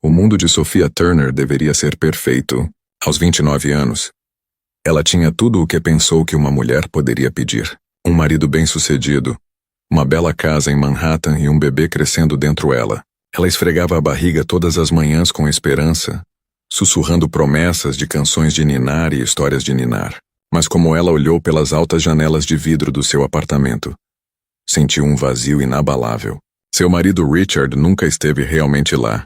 O mundo de Sophia Turner deveria ser perfeito. Aos 29 anos, ela tinha tudo o que pensou que uma mulher poderia pedir. Um marido bem-sucedido, uma bela casa em Manhattan e um bebê crescendo dentro dela. Ela esfregava a barriga todas as manhãs com esperança, sussurrando promessas de canções de ninar e histórias de ninar. Mas como ela olhou pelas altas janelas de vidro do seu apartamento, sentiu um vazio inabalável. Seu marido Richard nunca esteve realmente lá.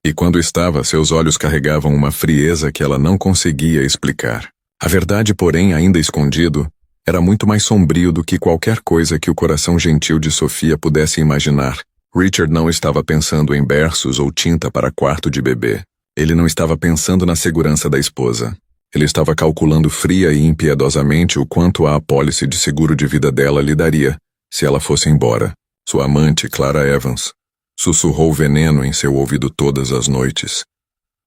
E quando estava, seus olhos carregavam uma frieza que ela não conseguia explicar. A verdade, porém, ainda escondido, era muito mais sombrio do que qualquer coisa que o coração gentil de Sophia pudesse imaginar. Richard não estava pensando em berços ou tinta para quarto de bebê. Ele não estava pensando na segurança da esposa. Ele estava calculando fria e impiedosamente o quanto a apólice de seguro de vida dela lhe daria se ela fosse embora. Sua amante, Clara Evans, sussurrou veneno em seu ouvido todas as noites,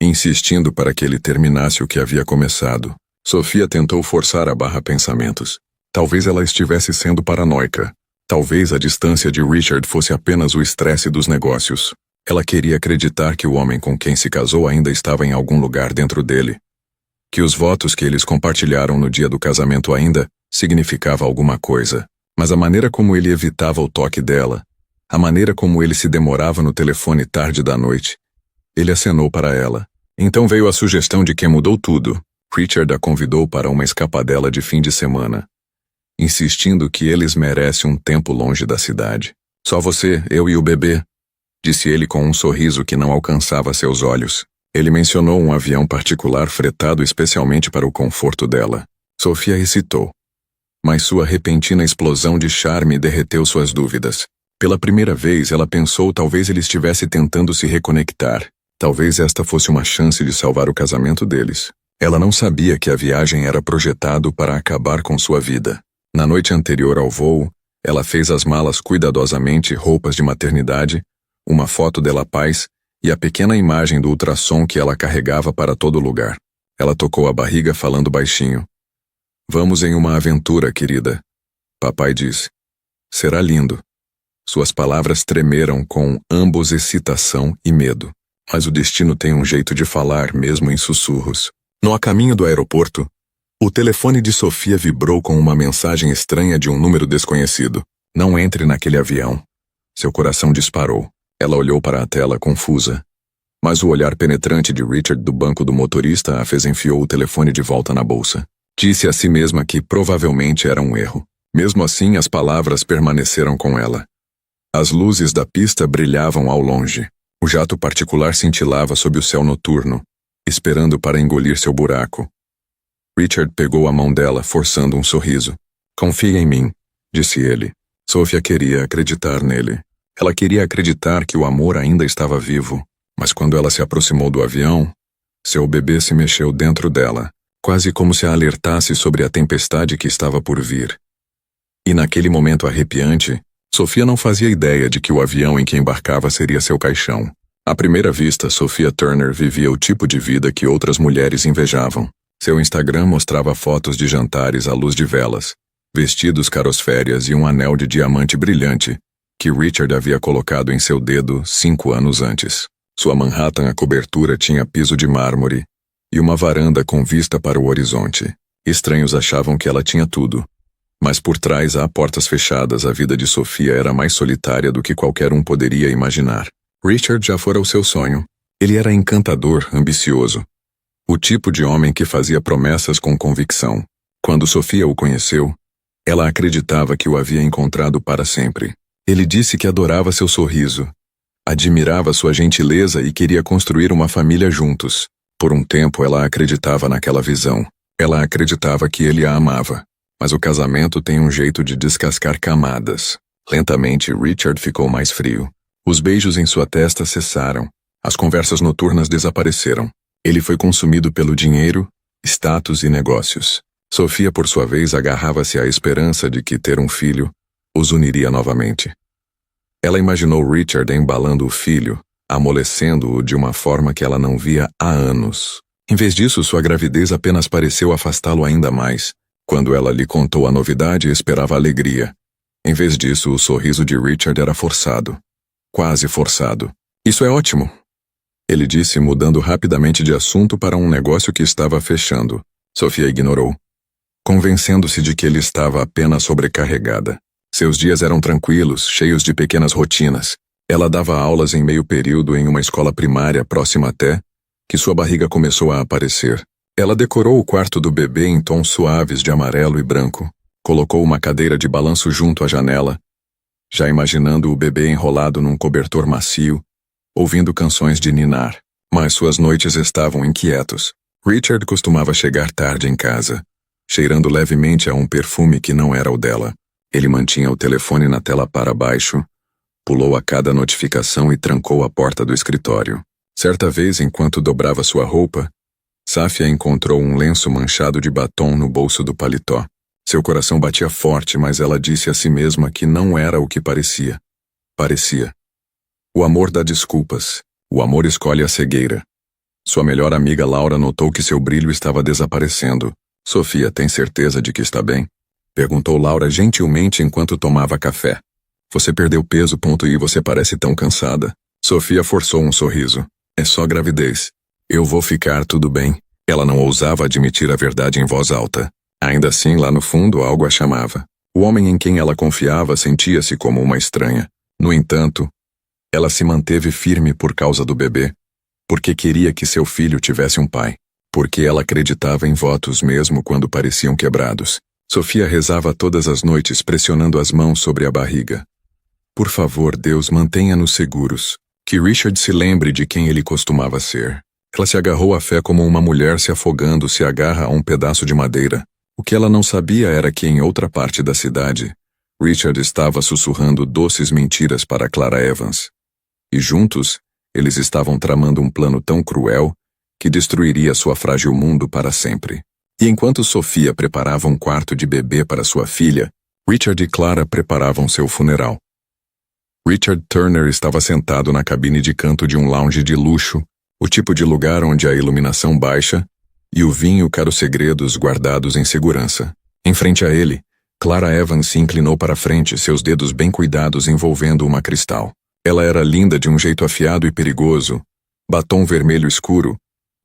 insistindo para que ele terminasse o que havia começado. Sophia tentou forçar a barra pensamentos. Talvez ela estivesse sendo paranoica. Talvez a distância de Richard fosse apenas o estresse dos negócios. Ela queria acreditar que o homem com quem se casou ainda estava em algum lugar dentro dele. Que os votos que eles compartilharam no dia do casamento ainda significava alguma coisa. Mas a maneira como ele evitava o toque dela, a maneira como ele se demorava no telefone tarde da noite. Ele acenou para ela. Então veio a sugestão de que mudou tudo. Richard a convidou para uma escapadela de fim de semana, insistindo que eles merecem um tempo longe da cidade. Só você, eu e o bebê, disse ele com um sorriso que não alcançava seus olhos. Ele mencionou um avião particular fretado especialmente para o conforto dela. Sophia hesitou, mas sua repentina explosão de charme derreteu suas dúvidas. Pela primeira vez, ela pensou talvez ele estivesse tentando se reconectar. Talvez esta fosse uma chance de salvar o casamento deles. Ela não sabia que a viagem era projetado para acabar com sua vida. Na noite anterior ao voo, ela fez as malas cuidadosamente, roupas de maternidade, uma foto dela paz e a pequena imagem do ultrassom que ela carregava para todo lugar. Ela tocou a barriga falando baixinho. Vamos em uma aventura, querida. Papai disse. Será lindo. Suas palavras tremeram com ambos excitação e medo. Mas o destino tem um jeito de falar, mesmo em sussurros. No caminho do aeroporto, o telefone de Sophia vibrou com uma mensagem estranha de um número desconhecido. Não entre naquele avião. Seu coração disparou. Ela olhou para a tela confusa. Mas o olhar penetrante de Richard do banco do motorista a fez enfiou o telefone de volta na bolsa. Disse a si mesma que provavelmente era um erro. Mesmo assim, as palavras permaneceram com ela. As luzes da pista brilhavam ao longe. O jato particular cintilava sob o céu noturno, esperando para engolir seu buraco. Richard pegou a mão dela, forçando um sorriso. Confia em mim, disse ele. Sophia queria acreditar nele. Ela queria acreditar que o amor ainda estava vivo. Mas quando ela se aproximou do avião, seu bebê se mexeu dentro dela, quase como se a alertasse sobre a tempestade que estava por vir. E naquele momento arrepiante, Sophia não fazia ideia de que o avião em que embarcava seria seu caixão. À primeira vista, Sophia Turner vivia o tipo de vida que outras mulheres invejavam. Seu Instagram mostrava fotos de jantares à luz de velas, vestidos carosférias e um anel de diamante brilhante que Richard havia colocado em seu dedo 5 anos antes. Sua Manhattan à cobertura tinha piso de mármore e uma varanda com vista para o horizonte. Estranhos achavam que ela tinha tudo. Mas por trás, a portas fechadas, a vida de Sophia era mais solitária do que qualquer um poderia imaginar. Richard já fora o seu sonho. Ele era encantador, ambicioso. O tipo de homem que fazia promessas com convicção. Quando Sophia o conheceu, ela acreditava que o havia encontrado para sempre. Ele disse que adorava seu sorriso, admirava sua gentileza e queria construir uma família juntos. Por um tempo ela acreditava naquela visão. Ela acreditava que ele a amava. Mas o casamento tem um jeito de descascar camadas. Lentamente, Richard ficou mais frio. Os beijos em sua testa cessaram. As conversas noturnas desapareceram. Ele foi consumido pelo dinheiro, status e negócios. Sophia, por sua vez, agarrava-se à esperança de que ter um filho os uniria novamente. Ela imaginou Richard embalando o filho, amolecendo-o de uma forma que ela não via há anos. Em vez disso, sua gravidez apenas pareceu afastá-lo ainda mais. Quando ela lhe contou a novidade, esperava alegria. Em vez disso, o sorriso de Richard era forçado. Quase forçado. Isso é ótimo. Ele disse, mudando rapidamente de assunto para um negócio que estava fechando. Sofia ignorou, convencendo-se de que ele estava apenas sobrecarregada. Seus dias eram tranquilos, cheios de pequenas rotinas. Ela dava aulas em meio período em uma escola primária próxima até que sua barriga começou a aparecer. Ela decorou o quarto do bebê em tons suaves de amarelo e branco. Colocou uma cadeira de balanço junto à janela, já imaginando o bebê enrolado num cobertor macio, ouvindo canções de ninar. Mas suas noites estavam inquietos. Richard costumava chegar tarde em casa, cheirando levemente a um perfume que não era o dela. Ele mantinha o telefone na tela para baixo, pulou a cada notificação e trancou a porta do escritório. Certa vez, enquanto dobrava sua roupa, Safia encontrou um lenço manchado de batom no bolso do paletó. Seu coração batia forte, mas ela disse a si mesma que não era o que parecia. Parecia. O amor dá desculpas. O amor escolhe a cegueira. Sua melhor amiga Laura notou que seu brilho estava desaparecendo. Sofia, tem certeza de que está bem? Perguntou Laura gentilmente enquanto tomava café. Você perdeu peso, e você parece tão cansada. Sofia forçou um sorriso. É só gravidez. Eu vou ficar tudo bem. Ela não ousava admitir a verdade em voz alta. Ainda assim, lá no fundo, algo a chamava. O homem em quem ela confiava sentia-se como uma estranha. No entanto, ela se manteve firme por causa do bebê, porque queria que seu filho tivesse um pai, porque ela acreditava em votos mesmo quando pareciam quebrados. Sofia rezava todas as noites pressionando as mãos sobre a barriga. Por favor, Deus, mantenha-nos seguros. Que Richard se lembre de quem ele costumava ser. Ela se agarrou à fé como uma mulher se afogando se agarra a um pedaço de madeira. O que ela não sabia era que em outra parte da cidade, Richard estava sussurrando doces mentiras para Clara Evans. E juntos, eles estavam tramando um plano tão cruel que destruiria sua frágil mundo para sempre. E enquanto Sofia preparava um quarto de bebê para sua filha, Richard e Clara preparavam seu funeral. Richard Turner estava sentado na cabine de canto de um lounge de luxo, o tipo de lugar onde a iluminação baixa e o vinho caros segredos guardados em segurança. Em frente a ele, Clara Evans se inclinou para frente, seus dedos bem cuidados envolvendo uma cristal. Ela era linda de um jeito afiado e perigoso, batom vermelho escuro,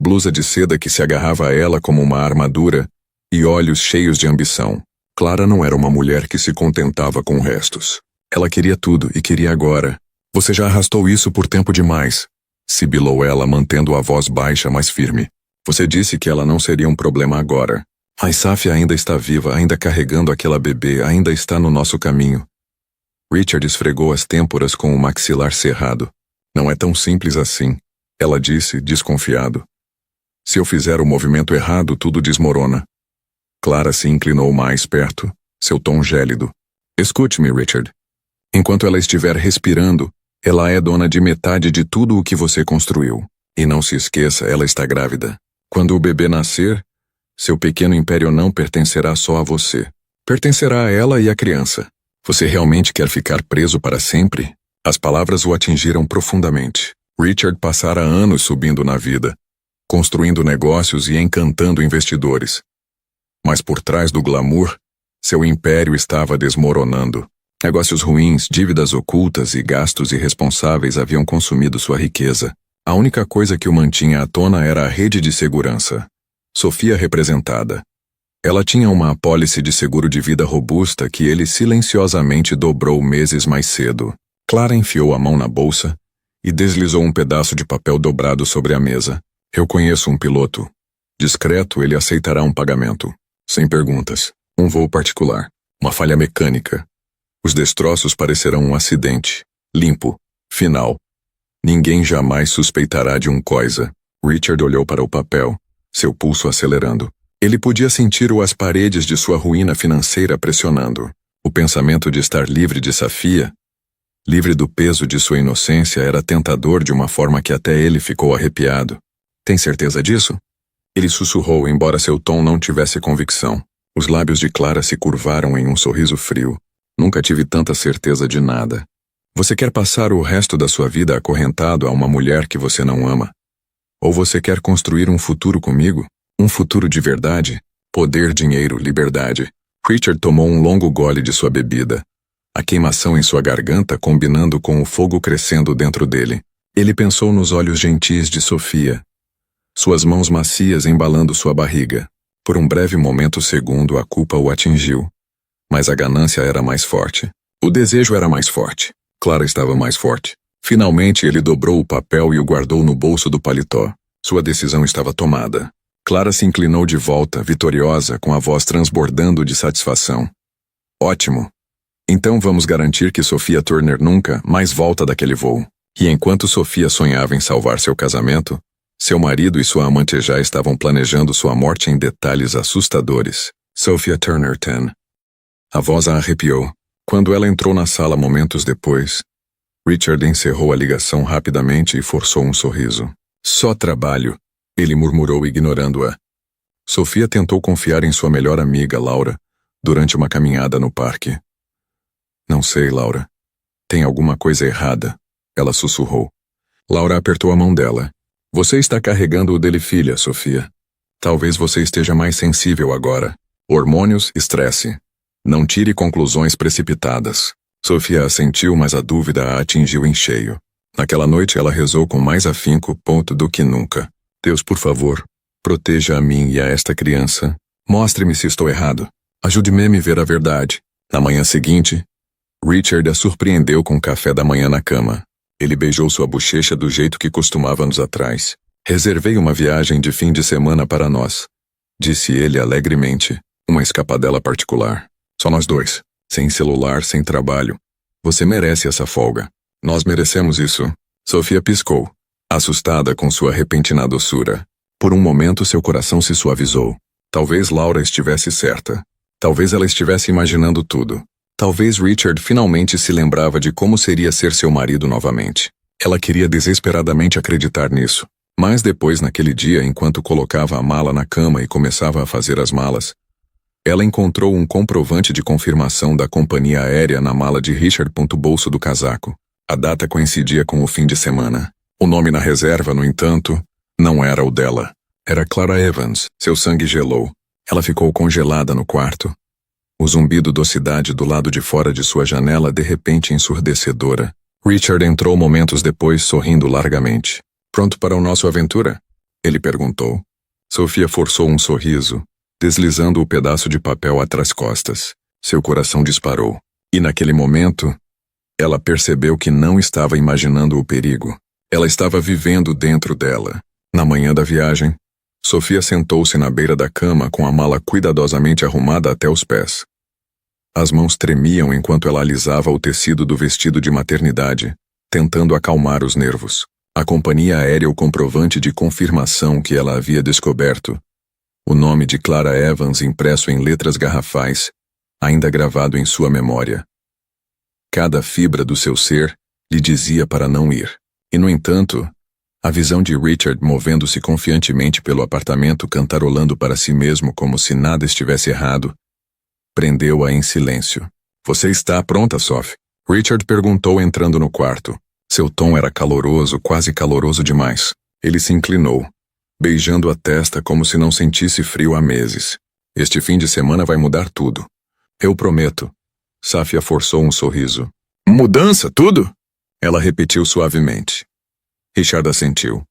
blusa de seda que se agarrava a ela como uma armadura e olhos cheios de ambição. Clara não era uma mulher que se contentava com restos. Ela queria tudo e queria agora. Você já arrastou isso por tempo demais, sibilou ela, mantendo a voz baixa, mas firme. Você disse que ela não seria um problema agora. Mas Safia ainda está viva, ainda carregando aquela bebê, ainda está no nosso caminho. Richard esfregou as têmporas com o maxilar cerrado. Não é tão simples assim, ela disse, desconfiado. Se eu fizer o movimento errado, tudo desmorona. Clara se inclinou mais perto, seu tom gélido. Escute-me, Richard. Enquanto ela estiver respirando, ela é dona de metade de tudo o que você construiu. E não se esqueça, ela está grávida. Quando o bebê nascer, seu pequeno império não pertencerá só a você. Pertencerá a ela e à criança. Você realmente quer ficar preso para sempre? As palavras o atingiram profundamente. Richard passara anos subindo na vida, construindo negócios e encantando investidores. Mas por trás do glamour, seu império estava desmoronando. Negócios ruins, dívidas ocultas e gastos irresponsáveis haviam consumido sua riqueza. A única coisa que o mantinha à tona era a rede de segurança. Sofia representada. Ela tinha uma apólice de seguro de vida robusta que ele silenciosamente dobrou meses mais cedo. Clara enfiou a mão na bolsa e deslizou um pedaço de papel dobrado sobre a mesa. Eu conheço um piloto. Discreto, ele aceitará um pagamento. Sem perguntas. Um voo particular. Uma falha mecânica. Os destroços parecerão um acidente. Limpo. Final. Ninguém jamais suspeitará de um coisa. Richard olhou para o papel, seu pulso acelerando. Ele podia sentir as paredes de sua ruína financeira pressionando. O pensamento de estar livre de Safia, livre do peso de sua inocência, era tentador de uma forma que até ele ficou arrepiado. Tem certeza disso? Ele sussurrou, embora seu tom não tivesse convicção. Os lábios de Clara se curvaram em um sorriso frio. Nunca tive tanta certeza de nada. Você quer passar o resto da sua vida acorrentado a uma mulher que você não ama? Ou você quer construir um futuro comigo? Um futuro de verdade? Poder, dinheiro, liberdade. Richard tomou um longo gole de sua bebida. A queimação em sua garganta combinando com o fogo crescendo dentro dele. Ele pensou nos olhos gentis de Sofia, suas mãos macias embalando sua barriga. Por um breve momento segundo a culpa o atingiu, mas a ganância era mais forte. O desejo era mais forte. Clara estava mais forte. Finalmente ele dobrou o papel e o guardou no bolso do paletó. Sua decisão estava tomada. Clara se inclinou de volta, vitoriosa, com a voz transbordando de satisfação. Ótimo. Então vamos garantir que Sophia Turner nunca mais volta daquele voo. E enquanto Sophia sonhava em salvar seu casamento, seu marido e sua amante já estavam planejando sua morte em detalhes assustadores. Sophia Turner 10. A voz a arrepiou. Quando ela entrou na sala momentos depois, Richard encerrou a ligação rapidamente e forçou um sorriso. Só trabalho, ele murmurou ignorando-a. Sophia tentou confiar em sua melhor amiga, Laura, durante uma caminhada no parque. Não sei, Laura. Tem alguma coisa errada, ela sussurrou. Laura apertou a mão dela. Você está carregando o dele, filha, Sophia. Talvez você esteja mais sensível agora. Hormônios, estresse. Não tire conclusões precipitadas. Sophia assentiu, mas a dúvida a atingiu em cheio. Naquela noite ela rezou com mais afinco do que nunca. Deus, por favor, proteja a mim e a esta criança. Mostre-me se estou errado. Ajude-me a me ver a verdade. Na manhã seguinte, Richard a surpreendeu com café da manhã na cama. Ele beijou sua bochecha do jeito que costumava anos atrás. Reservei uma viagem de fim de semana para nós, disse ele alegremente. Uma escapadela particular. Só nós dois. Sem celular, sem trabalho. Você merece essa folga. Nós merecemos isso. Sophia piscou, assustada com sua repentina doçura. Por um momento seu coração se suavizou. Talvez Laura estivesse certa. Talvez ela estivesse imaginando tudo. Talvez Richard finalmente se lembrava de como seria ser seu marido novamente. Ela queria desesperadamente acreditar nisso. Mas depois, naquele dia, enquanto colocava a mala na cama e começava a fazer as malas, ela encontrou um comprovante de confirmação da companhia aérea na mala de Richard. Bolso do casaco. A data coincidia com o fim de semana. O nome na reserva, no entanto, não era o dela. Era Clara Evans. Seu sangue gelou. Ela ficou congelada no quarto. O zumbido da cidade do lado de fora de sua janela de repente ensurdecedora. Richard entrou momentos depois sorrindo largamente. Pronto para o nosso aventura? Ele perguntou. Sophia forçou um sorriso, deslizando o pedaço de papel atrás costas. Seu coração disparou. E naquele momento, ela percebeu que não estava imaginando o perigo. Ela estava vivendo dentro dela. Na manhã da viagem, Sophia sentou-se na beira da cama com a mala cuidadosamente arrumada até os pés. As mãos tremiam enquanto ela alisava o tecido do vestido de maternidade, tentando acalmar os nervos. A companhia aérea o comprovante de confirmação que ela havia descoberto. O nome de Clara Evans impresso em letras garrafais, ainda gravado em sua memória. Cada fibra do seu ser lhe dizia para não ir. E, no entanto, a visão de Richard movendo-se confiantemente pelo apartamento cantarolando para si mesmo como se nada estivesse errado, prendeu-a em silêncio. Você está pronta, Sophie? Richard perguntou entrando no quarto. Seu tom era caloroso, quase caloroso demais. Ele se inclinou, beijando a testa como se não sentisse frio há meses. Este fim de semana vai mudar tudo. Eu prometo. Sophia forçou um sorriso. Mudança, tudo? Ela repetiu suavemente. Richard assentiu.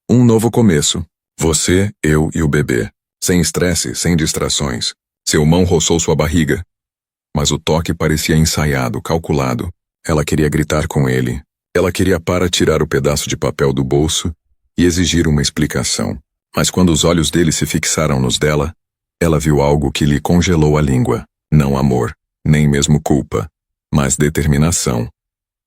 Um novo começo. Você, eu e o bebê. Sem estresse, sem distrações. Seu mão roçou sua barriga. Mas o toque parecia ensaiado, calculado. Ela queria gritar com ele. Ela queria tirar o pedaço de papel do bolso e exigir uma explicação. Mas quando os olhos dele se fixaram nos dela, ela viu algo que lhe congelou a língua. Não amor, nem mesmo culpa, mas determinação.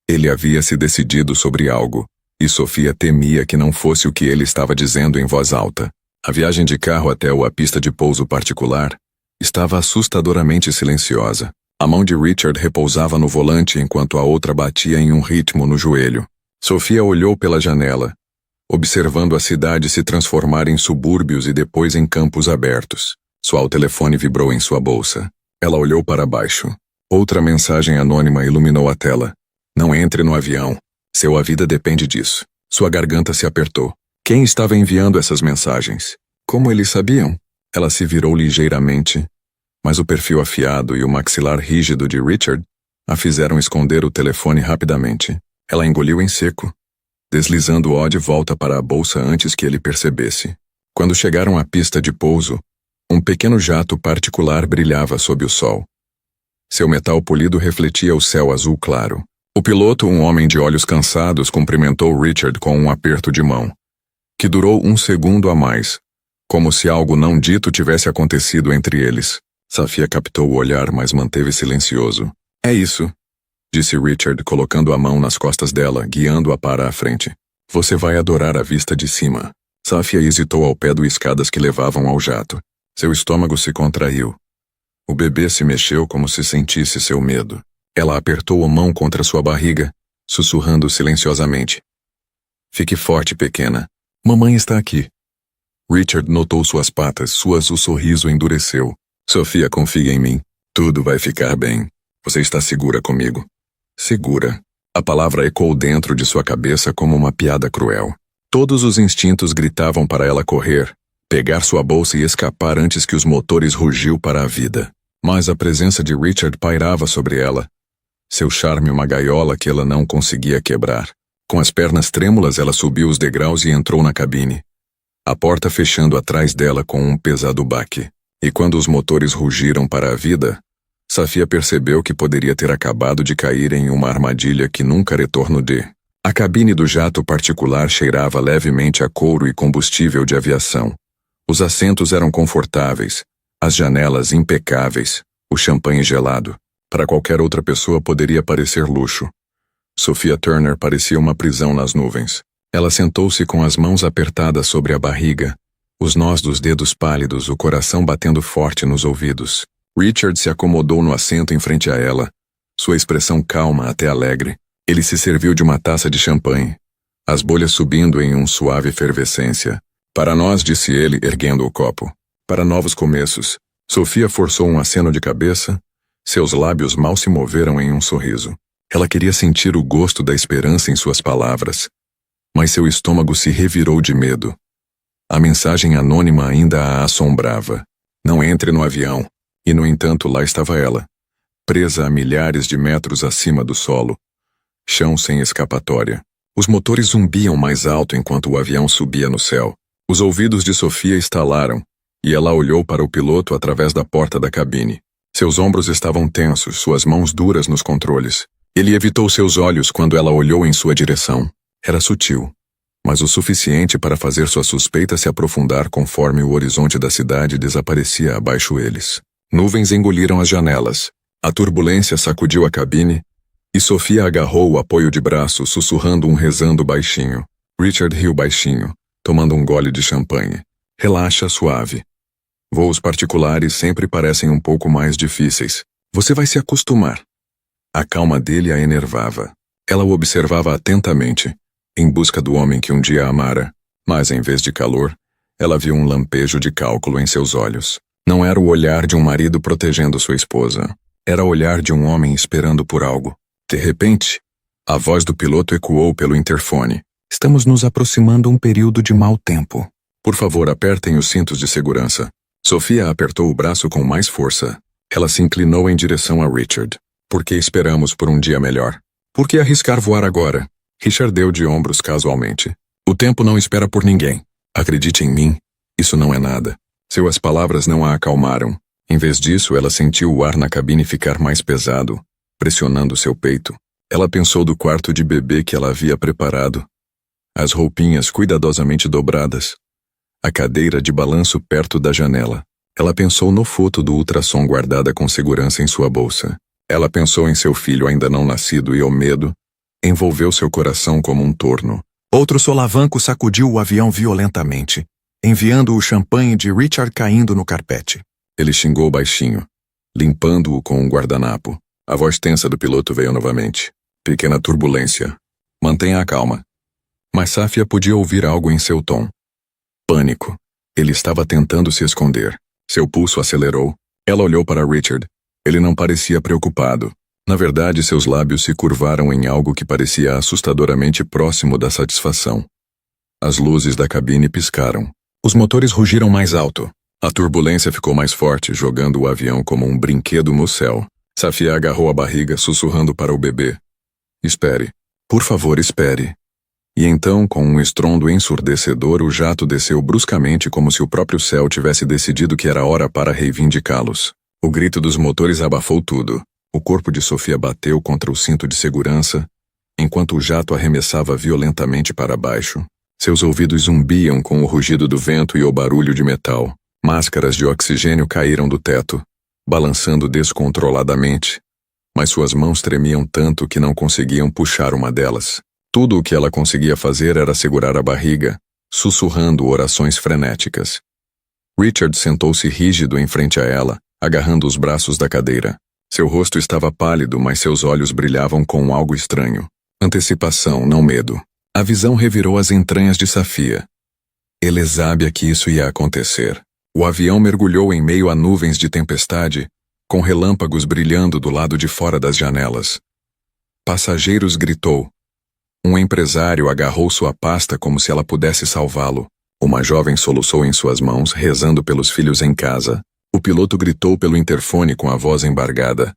Ele havia se decidido sobre algo, e Sophia temia que não fosse o que ele estava dizendo em voz alta. A viagem de carro até a pista de pouso particular estava assustadoramente silenciosa. A mão de Richard repousava no volante enquanto a outra batia em um ritmo no joelho. Sophia olhou pela janela, observando a cidade se transformar em subúrbios e depois em campos abertos. Seu telefone vibrou em sua bolsa. Ela olhou para baixo. Outra mensagem anônima iluminou a tela. Não entre no avião. Sua vida depende disso. Sua garganta se apertou. Quem estava enviando essas mensagens? Como eles sabiam? Ela se virou ligeiramente, mas o perfil afiado e o maxilar rígido de Richard a fizeram esconder o telefone rapidamente. Ela engoliu em seco. deslizando-o de volta para a bolsa antes que ele percebesse. Quando chegaram à pista de pouso, um pequeno jato particular brilhava sob o sol. Seu metal polido refletia o céu azul claro. O piloto, um homem de olhos cansados, cumprimentou Richard com um aperto de mão, que durou um segundo a mais, como se algo não dito tivesse acontecido entre eles. Safia captou o olhar, mas manteve silencioso. É isso, disse Richard, colocando a mão nas costas dela, guiando-a para a frente. Você vai adorar a vista de cima. Safia hesitou ao pé das escadas que levavam ao jato. Seu estômago se contraiu. O bebê se mexeu como se sentisse seu medo. Ela apertou a mão contra sua barriga, sussurrando silenciosamente. Fique forte, pequena. Mamãe está aqui. Richard notou suas patas, o sorriso endureceu. Sofia, confia em mim. Tudo vai ficar bem. Você está segura comigo? Segura. A palavra ecoou dentro de sua cabeça como uma piada cruel. Todos os instintos gritavam para ela correr, pegar sua bolsa e escapar antes que os motores rugiu para a vida. Mas a presença de Richard pairava sobre ela. Seu charme uma gaiola que ela não conseguia quebrar. Com as pernas trêmulas, ela subiu os degraus e entrou na cabine. A porta fechando atrás dela com um pesado baque. E quando os motores rugiram para a vida, Safia percebeu que poderia ter acabado de cair em uma armadilha que nunca retornou de. A cabine do jato particular cheirava levemente a couro e combustível de aviação. Os assentos eram confortáveis, as janelas impecáveis, o champanhe gelado. Para qualquer outra pessoa poderia parecer luxo. Sophia Turner parecia uma prisão nas nuvens. Ela sentou-se com as mãos apertadas sobre a barriga, os nós dos dedos pálidos, o coração batendo forte nos ouvidos. Richard se acomodou no assento em frente a ela, sua expressão calma até alegre. Ele se serviu de uma taça de champanhe, as bolhas subindo em uma suave efervescência. Para nós, disse ele, erguendo o copo. Para novos começos. Sophia forçou um aceno de cabeça. Seus lábios mal se moveram em um sorriso. Ela queria sentir o gosto da esperança em suas palavras. Mas seu estômago se revirou de medo. A mensagem anônima ainda a assombrava. Não entre no avião. E, no entanto, lá estava ela, presa a milhares de metros acima do solo. Chão sem escapatória. Os motores zumbiam mais alto enquanto o avião subia no céu. Os ouvidos de Sophia estalaram, e ela olhou para o piloto através da porta da cabine. Seus ombros estavam tensos, suas mãos duras nos controles. Ele evitou seus olhos quando ela olhou em sua direção. Era sutil, mas o suficiente para fazer sua suspeita se aprofundar conforme o horizonte da cidade desaparecia abaixo deles. Nuvens engoliram as janelas. A turbulência sacudiu a cabine, e Sophia agarrou o apoio de braço, sussurrando rezando baixinho. Richard riu baixinho, tomando um gole de champanhe. Relaxa, suave. Voos particulares sempre parecem um pouco mais difíceis. Você vai se acostumar. A calma dele a enervava. Ela o observava atentamente, em busca do homem que um dia a amara, mas em vez de calor, ela viu um lampejo de cálculo em seus olhos. Não era o olhar de um marido protegendo sua esposa. Era o olhar de um homem esperando por algo. De repente, a voz do piloto ecoou pelo interfone. Estamos nos aproximando um período de mau tempo. Por favor, apertem os cintos de segurança. Sophia apertou o braço com mais força. Ela se inclinou em direção a Richard. Por que esperamos por um dia melhor? Por que arriscar voar agora? Richard deu de ombros casualmente. O tempo não espera por ninguém. Acredite em mim, isso não é nada. Suas palavras não a acalmaram. Em vez disso, ela sentiu o ar na cabine ficar mais pesado, pressionando seu peito. Ela pensou do quarto de bebê que ela havia preparado. As roupinhas cuidadosamente dobradas. A cadeira de balanço perto da janela. Ela pensou no foto do ultrassom guardada com segurança em sua bolsa. Ela pensou em seu filho ainda não nascido e o medo envolveu seu coração como um torno. Outro solavanco sacudiu o avião violentamente, enviando o champanhe de Richard caindo no carpete. Ele xingou baixinho, limpando-o com um guardanapo. A voz tensa do piloto veio novamente. Pequena turbulência. Mantenha a calma. Mas Safia podia ouvir algo em seu tom. Pânico. Ele estava tentando se esconder. Seu pulso acelerou. Ela olhou para Richard. Ele não parecia preocupado. Na verdade, seus lábios se curvaram em algo que parecia assustadoramente próximo da satisfação. As luzes da cabine piscaram. Os motores rugiram mais alto. A turbulência ficou mais forte, jogando o avião como um brinquedo no céu. Safia agarrou a barriga, sussurrando para o bebê. Espere. Por favor, espere. E então, com um estrondo ensurdecedor, o jato desceu bruscamente como se o próprio céu tivesse decidido que era hora para reivindicá-los. O grito dos motores abafou tudo. O corpo de Sofia bateu contra o cinto de segurança, enquanto o jato arremessava violentamente para baixo. Seus ouvidos zumbiam com o rugido do vento e o barulho de metal. Máscaras de oxigênio caíram do teto, balançando descontroladamente, mas suas mãos tremiam tanto que não conseguiam puxar uma delas. Tudo o que ela conseguia fazer era segurar a barriga, sussurrando orações frenéticas. Richard sentou-se rígido em frente a ela, agarrando os braços da cadeira. Seu rosto estava pálido, mas seus olhos brilhavam com algo estranho. Antecipação, não medo. A visão revirou as entranhas de Safia. Ele sabia que isso ia acontecer. O avião mergulhou em meio a nuvens de tempestade, com relâmpagos brilhando do lado de fora das janelas. Passageiros gritou. Um empresário agarrou sua pasta como se ela pudesse salvá-lo. Uma jovem soluçou em suas mãos, rezando pelos filhos em casa. O piloto gritou pelo interfone com a voz embargada.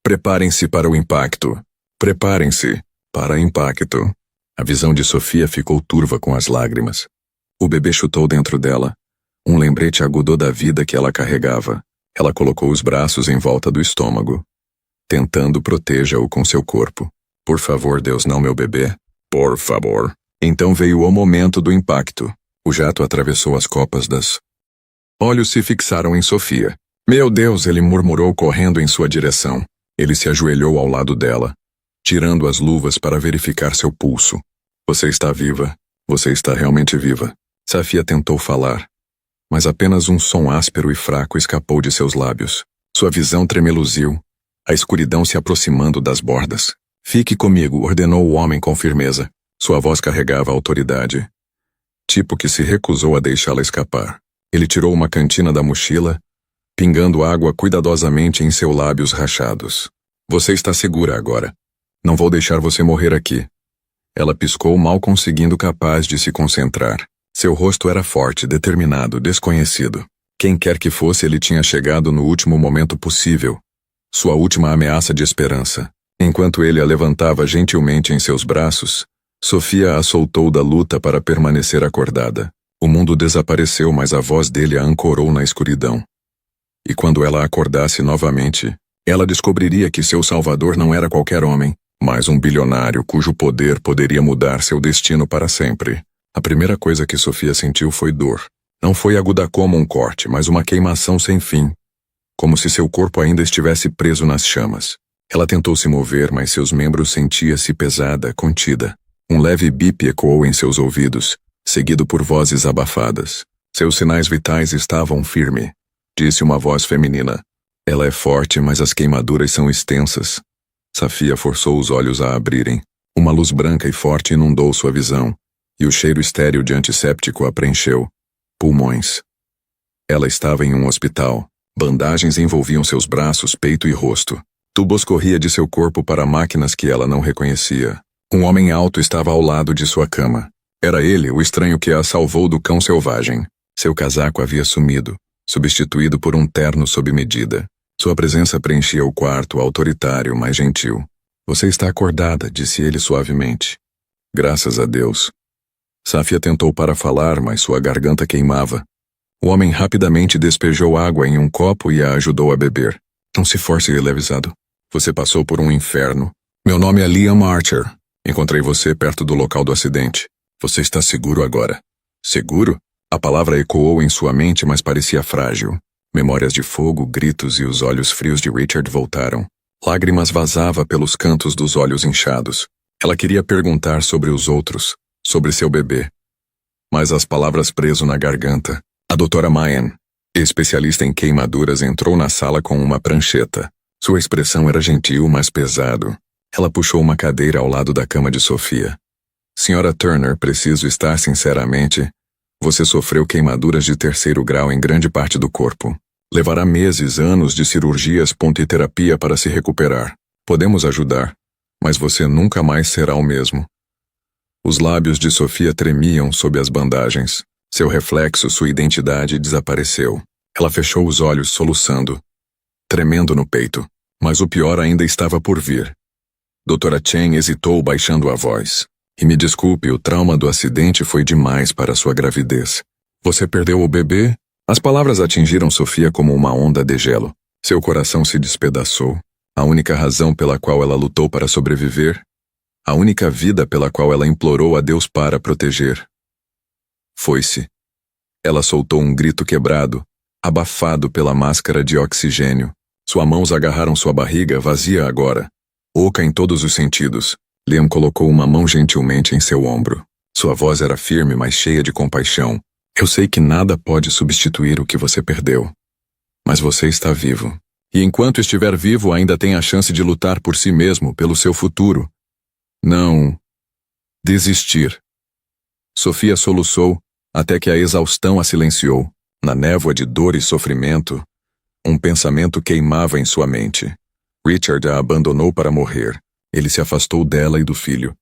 Preparem-se para o impacto. Preparem-se para impacto. A visão de Sofia ficou turva com as lágrimas. O bebê chutou dentro dela. Um lembrete agudo da vida que ela carregava. Ela colocou os braços em volta do estômago, tentando proteja-o com seu corpo. Por favor, Deus, não meu bebê. Por favor. Então veio o momento do impacto. O jato atravessou as copas das... Olhos se fixaram em Sofia. Meu Deus, ele murmurou correndo em sua direção. Ele se ajoelhou ao lado dela, tirando as luvas para verificar seu pulso. Você está viva. Você está realmente viva. Safia tentou falar, mas apenas um som áspero e fraco escapou de seus lábios. Sua visão tremeluziu, a escuridão se aproximando das bordas. Fique comigo, ordenou o homem com firmeza. Sua voz carregava autoridade, tipo que se recusou a deixá-la escapar. Ele tirou uma cantina da mochila, pingando água cuidadosamente em seus lábios rachados. Você está segura agora. Não vou deixar você morrer aqui. Ela piscou, mal conseguindo capaz de se concentrar. Seu rosto era forte, determinado, desconhecido. Quem quer que fosse, ele tinha chegado no último momento possível. Sua última ameaça de esperança. Enquanto ele a levantava gentilmente em seus braços, Sofia a soltou da luta para permanecer acordada. O mundo desapareceu, mas a voz dele a ancorou na escuridão. E quando ela acordasse novamente, ela descobriria que seu salvador não era qualquer homem, mas um bilionário cujo poder poderia mudar seu destino para sempre. A primeira coisa que Sofia sentiu foi dor. Não foi aguda como um corte, mas uma queimação sem fim, como se seu corpo ainda estivesse preso nas chamas. Ela tentou se mover, mas seus membros sentia-se pesada, contida. Um leve bip ecoou em seus ouvidos, seguido por vozes abafadas. Seus sinais vitais estavam firmes, disse uma voz feminina. Ela é forte, mas as queimaduras são extensas. Safia forçou os olhos a abrirem. Uma luz branca e forte inundou sua visão, e o cheiro estéril de antisséptico a preencheu. Pulmões. Ela estava em um hospital. Bandagens envolviam seus braços, peito e rosto. Tubos corria de seu corpo para máquinas que ela não reconhecia. Um homem alto estava ao lado de sua cama. Era ele, o estranho que a salvou do cão selvagem. Seu casaco havia sumido, substituído por um terno sob medida. Sua presença preenchia o quarto, autoritário, mas gentil. Você está acordada, disse ele suavemente. Graças a Deus. Safia tentou para falar, mas sua garganta queimava. O homem rapidamente despejou água em um copo e a ajudou a beber. Não se force, ele avisado. Você passou por um inferno. Meu nome é Liam Archer. Encontrei você perto do local do acidente. Você está seguro agora? Seguro? A palavra ecoou em sua mente, mas parecia frágil. Memórias de fogo, gritos e os olhos frios de Richard voltaram. Lágrimas vazavam pelos cantos dos olhos inchados. Ela queria perguntar sobre os outros, sobre seu bebê. Mas as palavras preso na garganta. A doutora Mayan, especialista em queimaduras, entrou na sala com uma prancheta. Sua expressão era gentil, mas pesado. Ela puxou uma cadeira ao lado da cama de Sofia. Senhora Turner, preciso estar sinceramente. Você sofreu queimaduras de 3º grau em grande parte do corpo. Levará meses, anos de cirurgias, ponto e terapia para se recuperar. Podemos ajudar, mas você nunca mais será o mesmo. Os lábios de Sofia tremiam sob as bandagens. Seu reflexo, sua identidade desapareceu. Ela fechou os olhos, soluçando, tremendo no peito. Mas o pior ainda estava por vir. Doutora Chen hesitou, baixando a voz. E me desculpe, o trauma do acidente foi demais para sua gravidez. Você perdeu o bebê? As palavras atingiram Sofia como uma onda de gelo. Seu coração se despedaçou. A única razão pela qual ela lutou para sobreviver, a única vida pela qual ela implorou a Deus para proteger, foi-se. Ela soltou um grito quebrado, abafado pela máscara de oxigênio. Suas mãos agarraram sua barriga, vazia agora. Oca em todos os sentidos, Liam colocou uma mão gentilmente em seu ombro. Sua voz era firme, mas cheia de compaixão. Eu sei que nada pode substituir o que você perdeu. Mas você está vivo. E enquanto estiver vivo, ainda tem a chance de lutar por si mesmo, pelo seu futuro. Não desistir. Sofia soluçou, até que a exaustão a silenciou. Na névoa de dor e sofrimento, um pensamento queimava em sua mente. Richard a abandonou para morrer. Ele se afastou dela e do filho.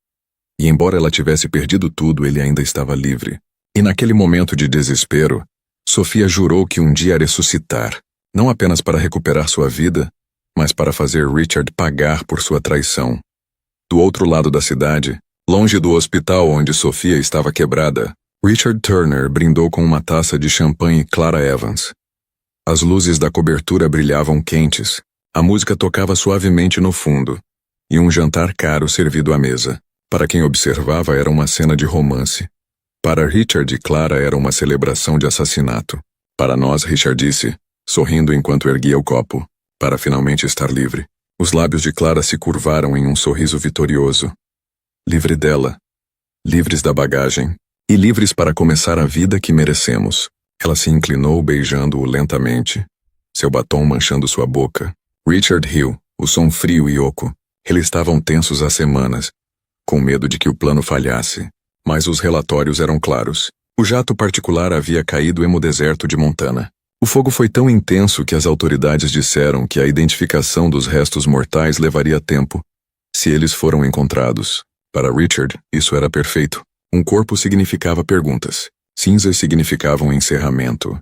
E embora ela tivesse perdido tudo, ele ainda estava livre. E naquele momento de desespero, Sofia jurou que um dia ressuscitar, não apenas para recuperar sua vida, mas para fazer Richard pagar por sua traição. Do outro lado da cidade, longe do hospital onde Sofia estava quebrada, Richard Turner brindou com uma taça de champanhe Clara Evans. As luzes da cobertura brilhavam quentes, a música tocava suavemente no fundo, e um jantar caro servido à mesa. Para quem observava era uma cena de romance. Para Richard e Clara era uma celebração de assassinato. Para nós, Richard disse, sorrindo enquanto erguia o copo, para finalmente estar livre. Os lábios de Clara se curvaram em um sorriso vitorioso. Livre dela, livres da bagagem, e livres para começar a vida que merecemos. Ela se inclinou beijando-o lentamente, seu batom manchando sua boca. Richard riu, o som frio e oco. Eles estavam tensos há semanas, com medo de que o plano falhasse. Mas os relatórios eram claros. O jato particular havia caído no deserto de Montana. O fogo foi tão intenso que as autoridades disseram que a identificação dos restos mortais levaria tempo, se eles foram encontrados. Para Richard, isso era perfeito. Um corpo significava perguntas. Cinzas significavam encerramento.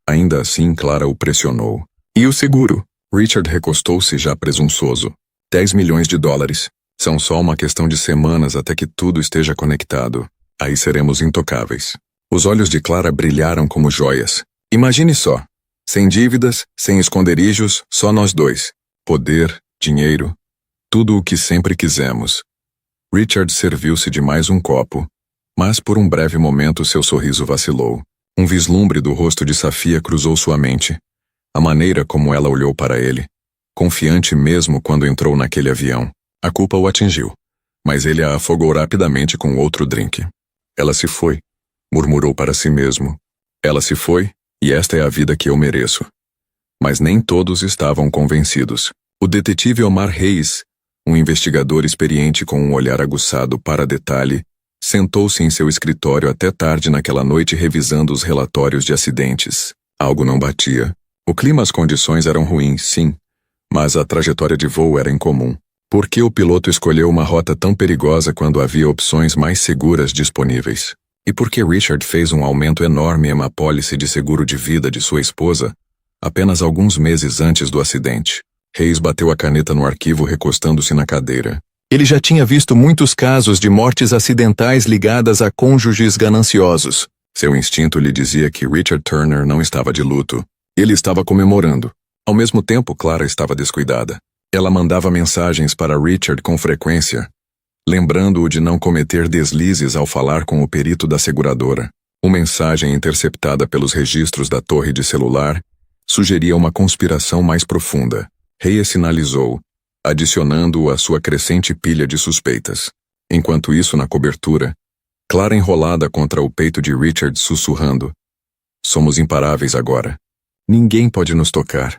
Ainda assim, Clara o pressionou. E o seguro? Richard recostou-se já presunçoso. 10 milhões de dólares. São só uma questão de semanas até que tudo esteja conectado. Aí seremos intocáveis. Os olhos de Clara brilharam como joias. Imagine só. Sem dívidas, sem esconderijos, só nós dois. Poder, dinheiro, tudo o que sempre quisemos. Richard serviu-se de mais um copo, mas por um breve momento seu sorriso vacilou. Um vislumbre do rosto de Safia cruzou sua mente. A maneira como ela olhou para ele, confiante mesmo quando entrou naquele avião. A culpa o atingiu, mas ele a afogou rapidamente com outro drink. Ela se foi, murmurou para si mesmo. Ela se foi, e esta é a vida que eu mereço. Mas nem todos estavam convencidos. O detetive Omar Reis, um investigador experiente com um olhar aguçado para detalhe, sentou-se em seu escritório até tarde naquela noite revisando os relatórios de acidentes. Algo não batia. O clima e as condições eram ruins, sim, mas a trajetória de voo era incomum. Por que o piloto escolheu uma rota tão perigosa quando havia opções mais seguras disponíveis? E por que Richard fez um aumento enorme em uma apólice de seguro de vida de sua esposa, apenas alguns meses antes do acidente? Reis bateu a caneta no arquivo recostando-se na cadeira. Ele já tinha visto muitos casos de mortes acidentais ligadas a cônjuges gananciosos. Seu instinto lhe dizia que Richard Turner não estava de luto. Ele estava comemorando. Ao mesmo tempo, Clara estava descuidada. Ela mandava mensagens para Richard com frequência, lembrando-o de não cometer deslizes ao falar com o perito da seguradora. Uma mensagem interceptada pelos registros da torre de celular sugeria uma conspiração mais profunda. Reyes sinalizou, adicionando-o à sua crescente pilha de suspeitas. Enquanto isso, na cobertura, Clara enrolada contra o peito de Richard sussurrando. Somos imparáveis agora. Ninguém pode nos tocar.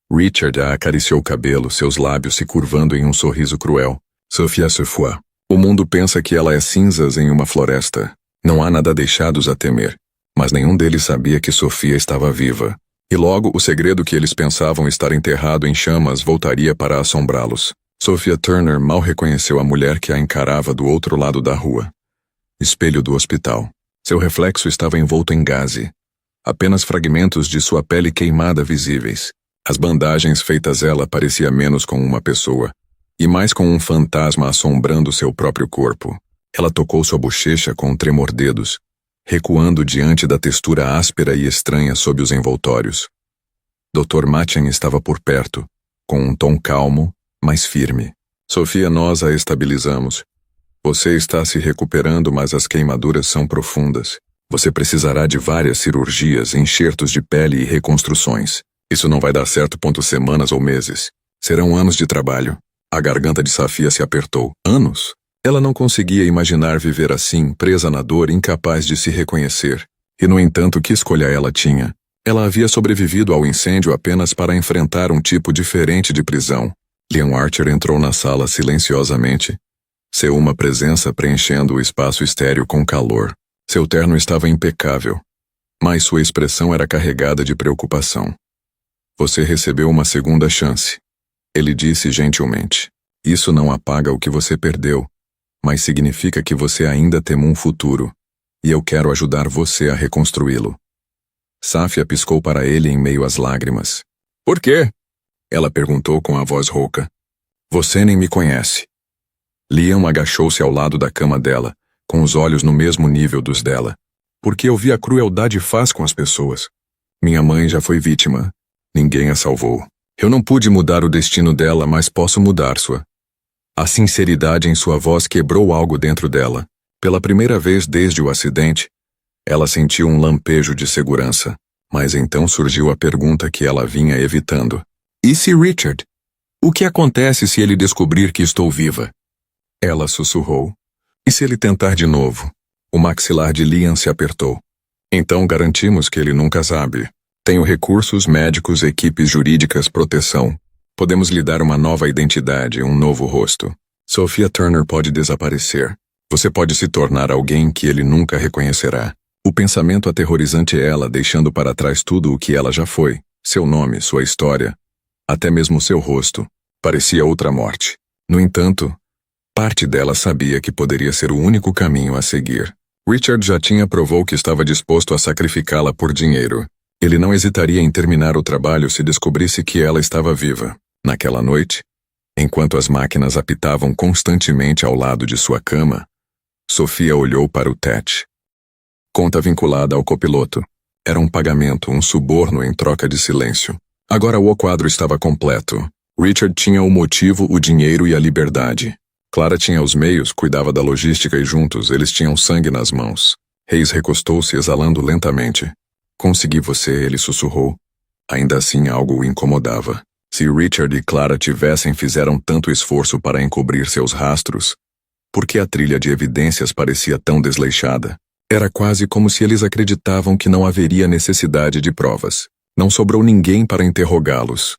Richard a acariciou o cabelo, seus lábios se curvando em um sorriso cruel. Sophia se foi. O mundo pensa que ela é cinzas em uma floresta. Não há nada deixados a temer. Mas nenhum deles sabia que Sofia estava viva. E logo o segredo que eles pensavam estar enterrado em chamas voltaria para assombrá-los. Sophia Turner mal reconheceu a mulher que a encarava do outro lado da rua. Espelho do hospital. Seu reflexo estava envolto em gaze. Apenas fragmentos de sua pele queimada visíveis. As bandagens feitas ela parecia menos com uma pessoa, e mais com um fantasma assombrando seu próprio corpo. Ela tocou sua bochecha com tremor-dedos, recuando diante da textura áspera e estranha sob os envoltórios. Dr. Machen estava por perto, com um tom calmo, mas firme. Sofia, nós a estabilizamos. Você está se recuperando, mas as queimaduras são profundas. Você precisará de várias cirurgias, enxertos de pele e reconstruções. Isso não vai dar certo. Semanas ou meses. Serão anos de trabalho. A garganta de Safia se apertou. Anos? Ela não conseguia imaginar viver assim, presa na dor, incapaz de se reconhecer. E, no entanto, que escolha ela tinha? Ela havia sobrevivido ao incêndio apenas para enfrentar um tipo diferente de prisão. Liam Archer entrou na sala silenciosamente. Uma presença preenchendo o espaço estéril com calor. Seu terno estava impecável, mas sua expressão era carregada de preocupação. Você recebeu uma segunda chance, ele disse gentilmente. Isso não apaga o que você perdeu, mas significa que você ainda tem um futuro, e eu quero ajudar você a reconstruí-lo. Safia piscou para ele em meio às lágrimas. Por quê? Ela perguntou com a voz rouca. Você nem me conhece. Liam agachou-se ao lado da cama dela, com os olhos no mesmo nível dos dela. Porque eu vi a crueldade faz com as pessoas. Minha mãe já foi vítima. Ninguém a salvou. Eu não pude mudar o destino dela, mas posso mudar sua. A sinceridade em sua voz quebrou algo dentro dela. Pela primeira vez desde o acidente, ela sentiu um lampejo de segurança. Mas então surgiu a pergunta que ela vinha evitando. E se Richard? O que acontece se ele descobrir que estou viva? Ela sussurrou. E se ele tentar de novo? O maxilar de Liam se apertou. Então garantimos que ele nunca sabe. Tenho recursos médicos, equipes jurídicas, proteção. Podemos lhe dar uma nova identidade, um novo rosto. Sophia Turner pode desaparecer. Você pode se tornar alguém que ele nunca reconhecerá. O pensamento aterrorizante é ela deixando para trás tudo o que ela já foi. Seu nome, sua história, até mesmo seu rosto. Parecia outra morte. No entanto, parte dela sabia que poderia ser o único caminho a seguir. Richard já tinha provou que estava disposto a sacrificá-la por dinheiro. Ele não hesitaria em terminar o trabalho se descobrisse que ela estava viva. Naquela noite, enquanto as máquinas apitavam constantemente ao lado de sua cama, Sofia olhou para o Tet. Conta vinculada ao copiloto. Era um pagamento, um suborno em troca de silêncio. Agora o quadro estava completo. Richard tinha o motivo, o dinheiro e a liberdade. Clara tinha os meios, cuidava da logística e juntos eles tinham sangue nas mãos. Reis recostou-se exalando lentamente. Consegui você, ele sussurrou. Ainda assim algo o incomodava. Se Richard e Clara fizeram tanto esforço para encobrir seus rastros, por que a trilha de evidências parecia tão desleixada? Era quase como se eles acreditavam que não haveria necessidade de provas. Não sobrou ninguém para interrogá-los.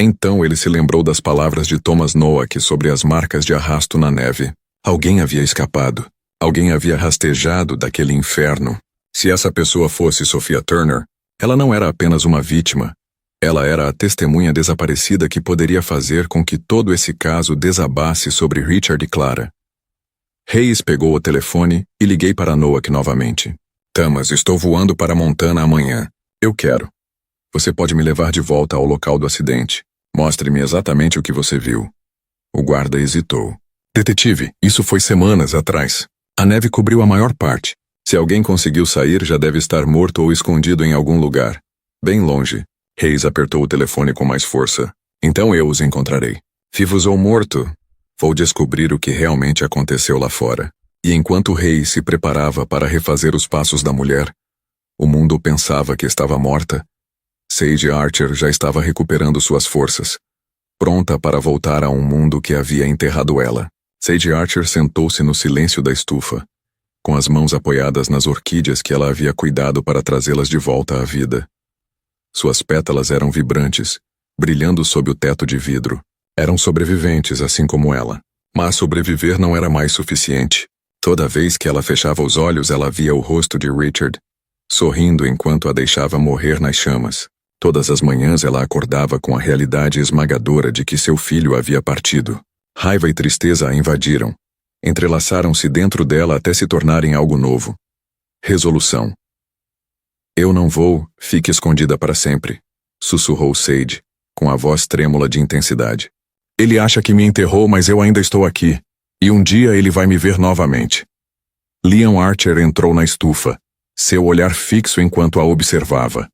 Então ele se lembrou das palavras de Thomas Noack sobre as marcas de arrasto na neve. Alguém havia escapado. Alguém havia rastejado daquele inferno. Se essa pessoa fosse Sophia Turner, ela não era apenas uma vítima. Ela era a testemunha desaparecida que poderia fazer com que todo esse caso desabasse sobre Richard e Clara. Reis pegou o telefone e liguei para Noack novamente. Thomas, estou voando para Montana amanhã. Eu quero. Você pode me levar de volta ao local do acidente. Mostre-me exatamente o que você viu. O guarda hesitou. Detetive, isso foi semanas atrás. A neve cobriu a maior parte. Se alguém conseguiu sair, já deve estar morto ou escondido em algum lugar. Bem longe. Reis apertou o telefone com mais força. Então eu os encontrarei. Vivos ou morto? Vou descobrir o que realmente aconteceu lá fora. E enquanto Reis se preparava para refazer os passos da mulher, o mundo pensava que estava morta. Sage Archer já estava recuperando suas forças, pronta para voltar a um mundo que havia enterrado ela. Sage Archer sentou-se no silêncio da estufa, com as mãos apoiadas nas orquídeas que ela havia cuidado para trazê-las de volta à vida. Suas pétalas eram vibrantes, brilhando sob o teto de vidro. Eram sobreviventes, assim como ela. Mas sobreviver não era mais suficiente. Toda vez que ela fechava os olhos, ela via o rosto de Richard, sorrindo enquanto a deixava morrer nas chamas. Todas as manhãs ela acordava com a realidade esmagadora de que seu filho havia partido. Raiva e tristeza a invadiram. Entrelaçaram-se dentro dela até se tornarem algo novo. Resolução. Eu não vou, fique escondida para sempre, sussurrou Sage, com a voz trêmula de intensidade. Ele acha que me enterrou, mas eu ainda estou aqui. E um dia ele vai me ver novamente. Liam Archer entrou na estufa, seu olhar fixo enquanto a observava.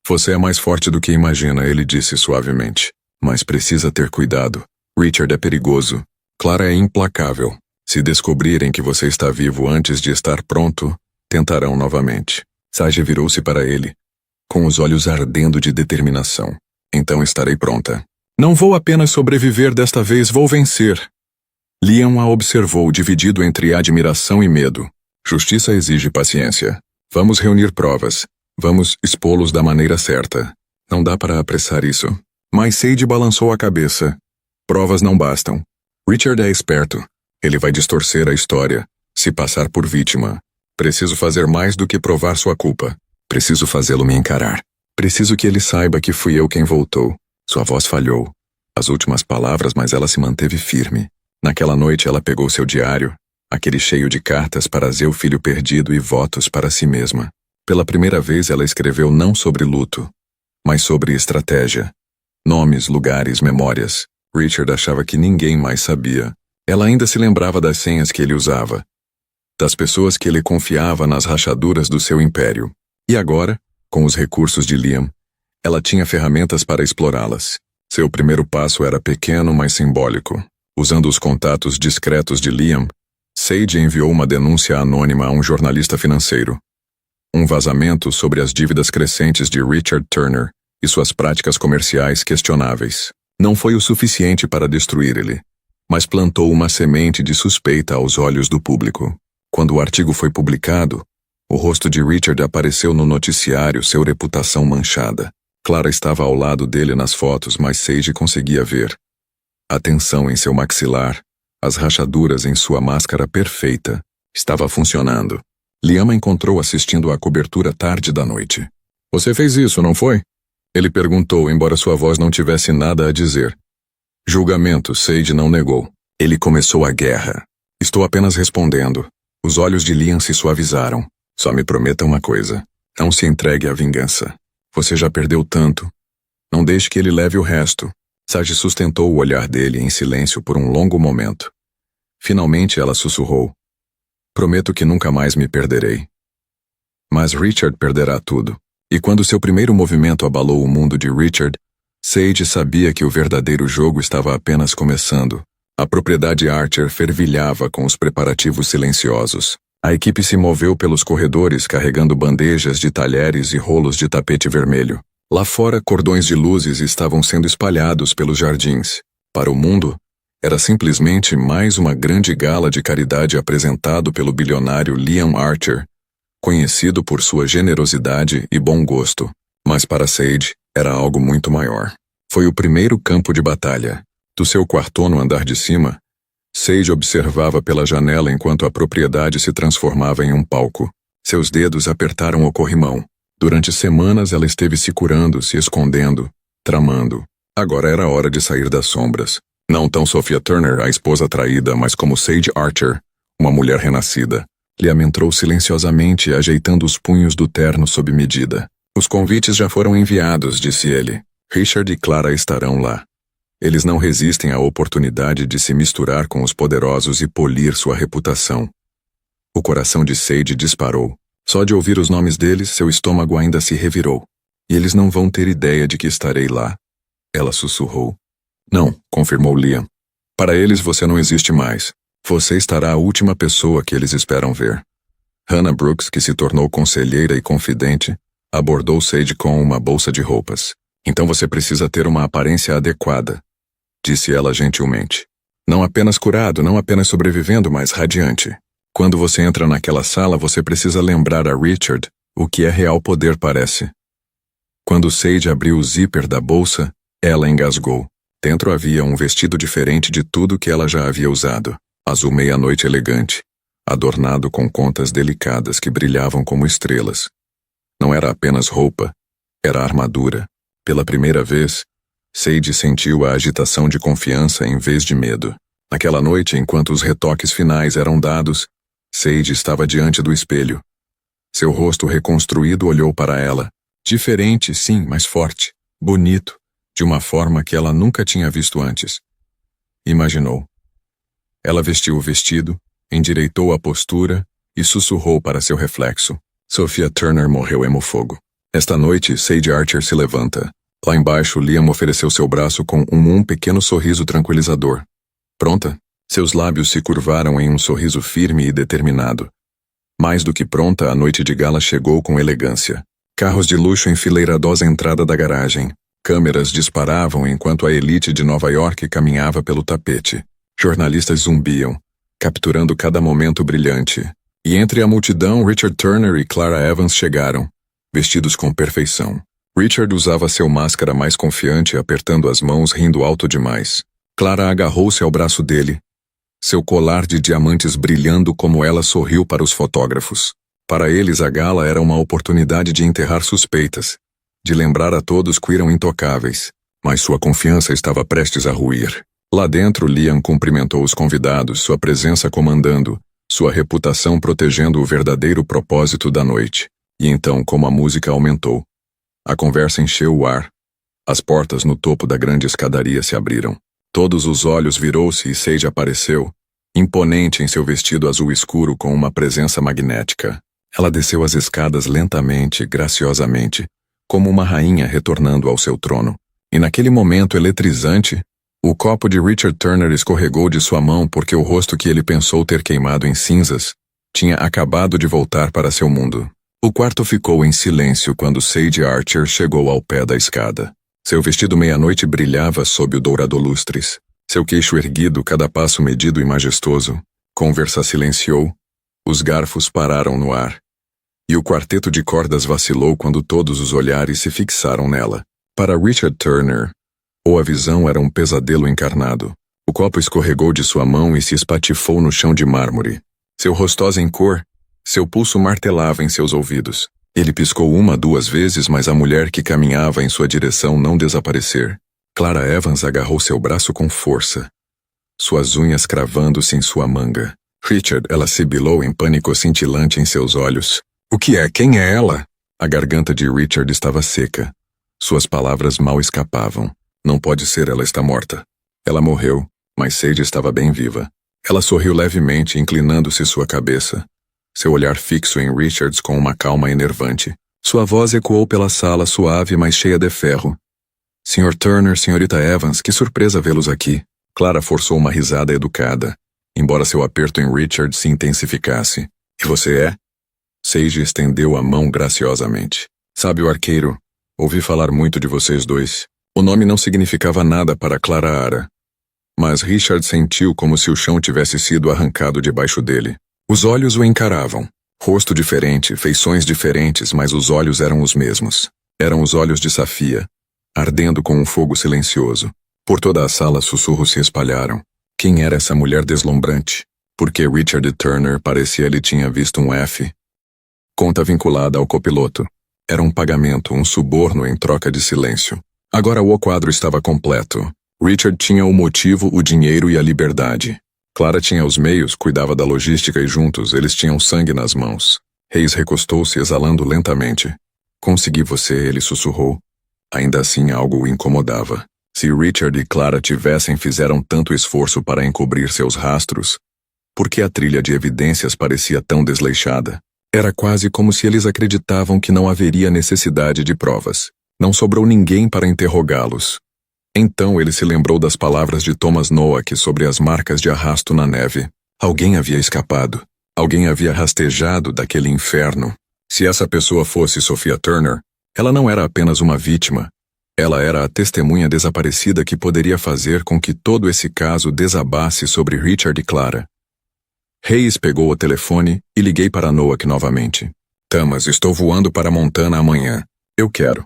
Você é mais forte do que imagina, ele disse suavemente. Mas precisa ter cuidado. Richard é perigoso. Clara é implacável. Se descobrirem que você está vivo antes de estar pronto, tentarão novamente. Sage virou-se para ele, com os olhos ardendo de determinação. Então estarei pronta. Não vou apenas sobreviver desta vez, vou vencer. Liam a observou, dividido entre admiração e medo. Justiça exige paciência. Vamos reunir provas. Vamos expô-los da maneira certa. Não dá para apressar isso. Mas Sage balançou a cabeça. Provas não bastam. Richard é esperto. Ele vai distorcer a história, se passar por vítima. Preciso fazer mais do que provar sua culpa. Preciso fazê-lo me encarar. Preciso que ele saiba que fui eu quem voltou. Sua voz falhou. As últimas palavras, mas ela se manteve firme. Naquela noite ela pegou seu diário, aquele cheio de cartas para seu filho perdido e votos para si mesma. Pela primeira vez ela escreveu não sobre luto, mas sobre estratégia. Nomes, lugares, memórias. Richard achava que ninguém mais sabia. Ela ainda se lembrava das senhas que ele usava, das pessoas que ele confiava nas rachaduras do seu império. E agora, com os recursos de Liam, ela tinha ferramentas para explorá-las. Seu primeiro passo era pequeno, mas simbólico. Usando os contatos discretos de Liam, Sage enviou uma denúncia anônima a um jornalista financeiro. Um vazamento sobre as dívidas crescentes de Richard Turner e suas práticas comerciais questionáveis. Não foi o suficiente para destruir ele, mas plantou uma semente de suspeita aos olhos do público. Quando o artigo foi publicado, o rosto de Richard apareceu no noticiário, sua reputação manchada. Clara estava ao lado dele nas fotos, mas Sage conseguia ver a tensão em seu maxilar, as rachaduras em sua máscara perfeita. Estava funcionando. Liam a encontrou assistindo à cobertura tarde da noite. Você fez isso, não foi? Ele perguntou, embora sua voz não tivesse nada a dizer. Julgamento, Sage não negou. Ele começou a guerra. Estou apenas respondendo. Os olhos de Liam se suavizaram. Só me prometa uma coisa. Não se entregue à vingança. Você já perdeu tanto. Não deixe que ele leve o resto. Sage sustentou o olhar dele em silêncio por um longo momento. Finalmente ela sussurrou. Prometo que nunca mais me perderei. Mas Richard perderá tudo. E quando seu primeiro movimento abalou o mundo de Richard, Sage sabia que o verdadeiro jogo estava apenas começando. A propriedade Archer fervilhava com os preparativos silenciosos. A equipe se moveu pelos corredores carregando bandejas de talheres e rolos de tapete vermelho. Lá fora, cordões de luzes estavam sendo espalhados pelos jardins. Para o mundo, era simplesmente mais uma grande gala de caridade apresentado pelo bilionário Liam Archer, conhecido por sua generosidade e bom gosto. Mas para Sage, era algo muito maior. Foi o primeiro campo de batalha. Do seu quarto no andar de cima, Sage observava pela janela enquanto a propriedade se transformava em um palco. Seus dedos apertaram o corrimão. Durante semanas ela esteve se curando, se escondendo, tramando. Agora era hora de sair das sombras. Não tão Sophia Turner, a esposa traída, mas como Sage Archer, uma mulher renascida. Liam entrou silenciosamente, ajeitando os punhos do terno sob medida. Os convites já foram enviados, disse ele. Richard e Clara estarão lá. Eles não resistem à oportunidade de se misturar com os poderosos e polir sua reputação. O coração de Sage disparou. Só de ouvir os nomes deles, seu estômago ainda se revirou. E eles não vão ter ideia de que estarei lá. Ela sussurrou. Não, confirmou Liam. Para eles você não existe mais. Você estará a última pessoa que eles esperam ver. Hannah Brooks, que se tornou conselheira e confidente, abordou Sage com uma bolsa de roupas. Então você precisa ter uma aparência adequada, disse ela gentilmente. Não apenas curado, não apenas sobrevivendo, mas radiante. Quando você entra naquela sala, você precisa lembrar a Richard o que é real poder parece. Quando Sage abriu o zíper da bolsa, ela engasgou. Dentro havia um vestido diferente de tudo que ela já havia usado. Azul meia-noite elegante, adornado com contas delicadas que brilhavam como estrelas. Não era apenas roupa, era armadura. Pela primeira vez, Sage sentiu a agitação de confiança em vez de medo. Naquela noite, enquanto os retoques finais eram dados, Sage estava diante do espelho. Seu rosto reconstruído olhou para ela. Diferente, sim, mas forte. Bonito, de uma forma que ela nunca tinha visto antes. Imaginou. Ela vestiu o vestido, endireitou a postura e sussurrou para seu reflexo. Sophia Turner morreu emo-fogo. Esta noite, Sage Archer se levanta. Lá embaixo, Liam ofereceu seu braço com um pequeno sorriso tranquilizador. Pronta? Seus lábios se curvaram em um sorriso firme e determinado. Mais do que pronta, a noite de gala chegou com elegância. Carros de luxo enfileirados à entrada da garagem. Câmeras disparavam enquanto a elite de Nova York caminhava pelo tapete. Jornalistas zumbiam, capturando cada momento brilhante. E entre a multidão, Richard Turner e Clara Evans chegaram, vestidos com perfeição. Richard usava seu máscara mais confiante, apertando as mãos, rindo alto demais. Clara agarrou-se ao braço dele, seu colar de diamantes brilhando como ela sorriu para os fotógrafos. Para eles, a gala era uma oportunidade de enterrar suspeitas, de lembrar a todos que eram intocáveis, mas sua confiança estava prestes a ruir. Lá dentro, Liam cumprimentou os convidados, sua presença comandando, sua reputação protegendo o verdadeiro propósito da noite. E então, como a música aumentou, a conversa encheu o ar. As portas no topo da grande escadaria se abriram. Todos os olhos virou-se e Sage apareceu, imponente em seu vestido azul escuro com uma presença magnética. Ela desceu as escadas lentamente, graciosamente, como uma rainha retornando ao seu trono. E naquele momento eletrizante, o copo de Richard Turner escorregou de sua mão porque o rosto que ele pensou ter queimado em cinzas tinha acabado de voltar para seu mundo. O quarto ficou em silêncio quando Sage Archer chegou ao pé da escada. Seu vestido meia-noite brilhava sob o dourado lustres. Seu queixo erguido, cada passo medido e majestoso. Conversa silenciou. Os garfos pararam no ar. E o quarteto de cordas vacilou quando todos os olhares se fixaram nela. Para Richard Turner, a visão era um pesadelo encarnado. O copo escorregou de sua mão e se espatifou no chão de mármore. Seu rostosa em cor, seu pulso martelava em seus ouvidos. Ele piscou 2 vezes, mas a mulher que caminhava em sua direção não desaparecer. Clara Evans agarrou seu braço com força, suas unhas cravando-se em sua manga. Richard, ela sibilou em pânico cintilante em seus olhos. O que é? Quem é ela? A garganta de Richard estava seca. Suas palavras mal escapavam. Não pode ser, ela está morta. Ela morreu, mas Sage estava bem viva. Ela sorriu levemente, inclinando-se sua cabeça. Seu olhar fixo em Richards com uma calma enervante. Sua voz ecoou pela sala, suave, mas cheia de ferro. Sr. Turner, Srta. Evans, que surpresa vê-los aqui. Clara forçou uma risada educada, embora seu aperto em Richard se intensificasse. E você é? Sage estendeu a mão graciosamente. Sabe o arqueiro? Ouvi falar muito de vocês dois. O nome não significava nada para Clara Ara. Mas Richard sentiu como se o chão tivesse sido arrancado debaixo dele. Os olhos o encaravam. Rosto diferente, feições diferentes, mas os olhos eram os mesmos. Eram os olhos de Safia, ardendo com um fogo silencioso. Por toda a sala sussurros se espalharam. Quem era essa mulher deslumbrante? Porque Richard Turner parecia ele tinha visto um F. Conta vinculada ao copiloto. Era um pagamento, um suborno em troca de silêncio. Agora o quadro estava completo. Richard tinha o motivo, o dinheiro e a liberdade. Clara tinha os meios, cuidava da logística e juntos eles tinham sangue nas mãos. Reis recostou-se exalando lentamente. Consegui você, ele sussurrou. Ainda assim algo o incomodava. Se Richard e Clara fizeram tanto esforço para encobrir seus rastros, por que a trilha de evidências parecia tão desleixada? Era quase como se eles acreditavam que não haveria necessidade de provas. Não sobrou ninguém para interrogá-los. Então ele se lembrou das palavras de Thomas Noack sobre as marcas de arrasto na neve. Alguém havia escapado. Alguém havia rastejado daquele inferno. Se essa pessoa fosse Sophia Turner, ela não era apenas uma vítima. Ela era a testemunha desaparecida que poderia fazer com que todo esse caso desabasse sobre Richard e Clara. Reis pegou o telefone e liguei para Noack novamente. Thomas, estou voando para Montana amanhã. Eu quero.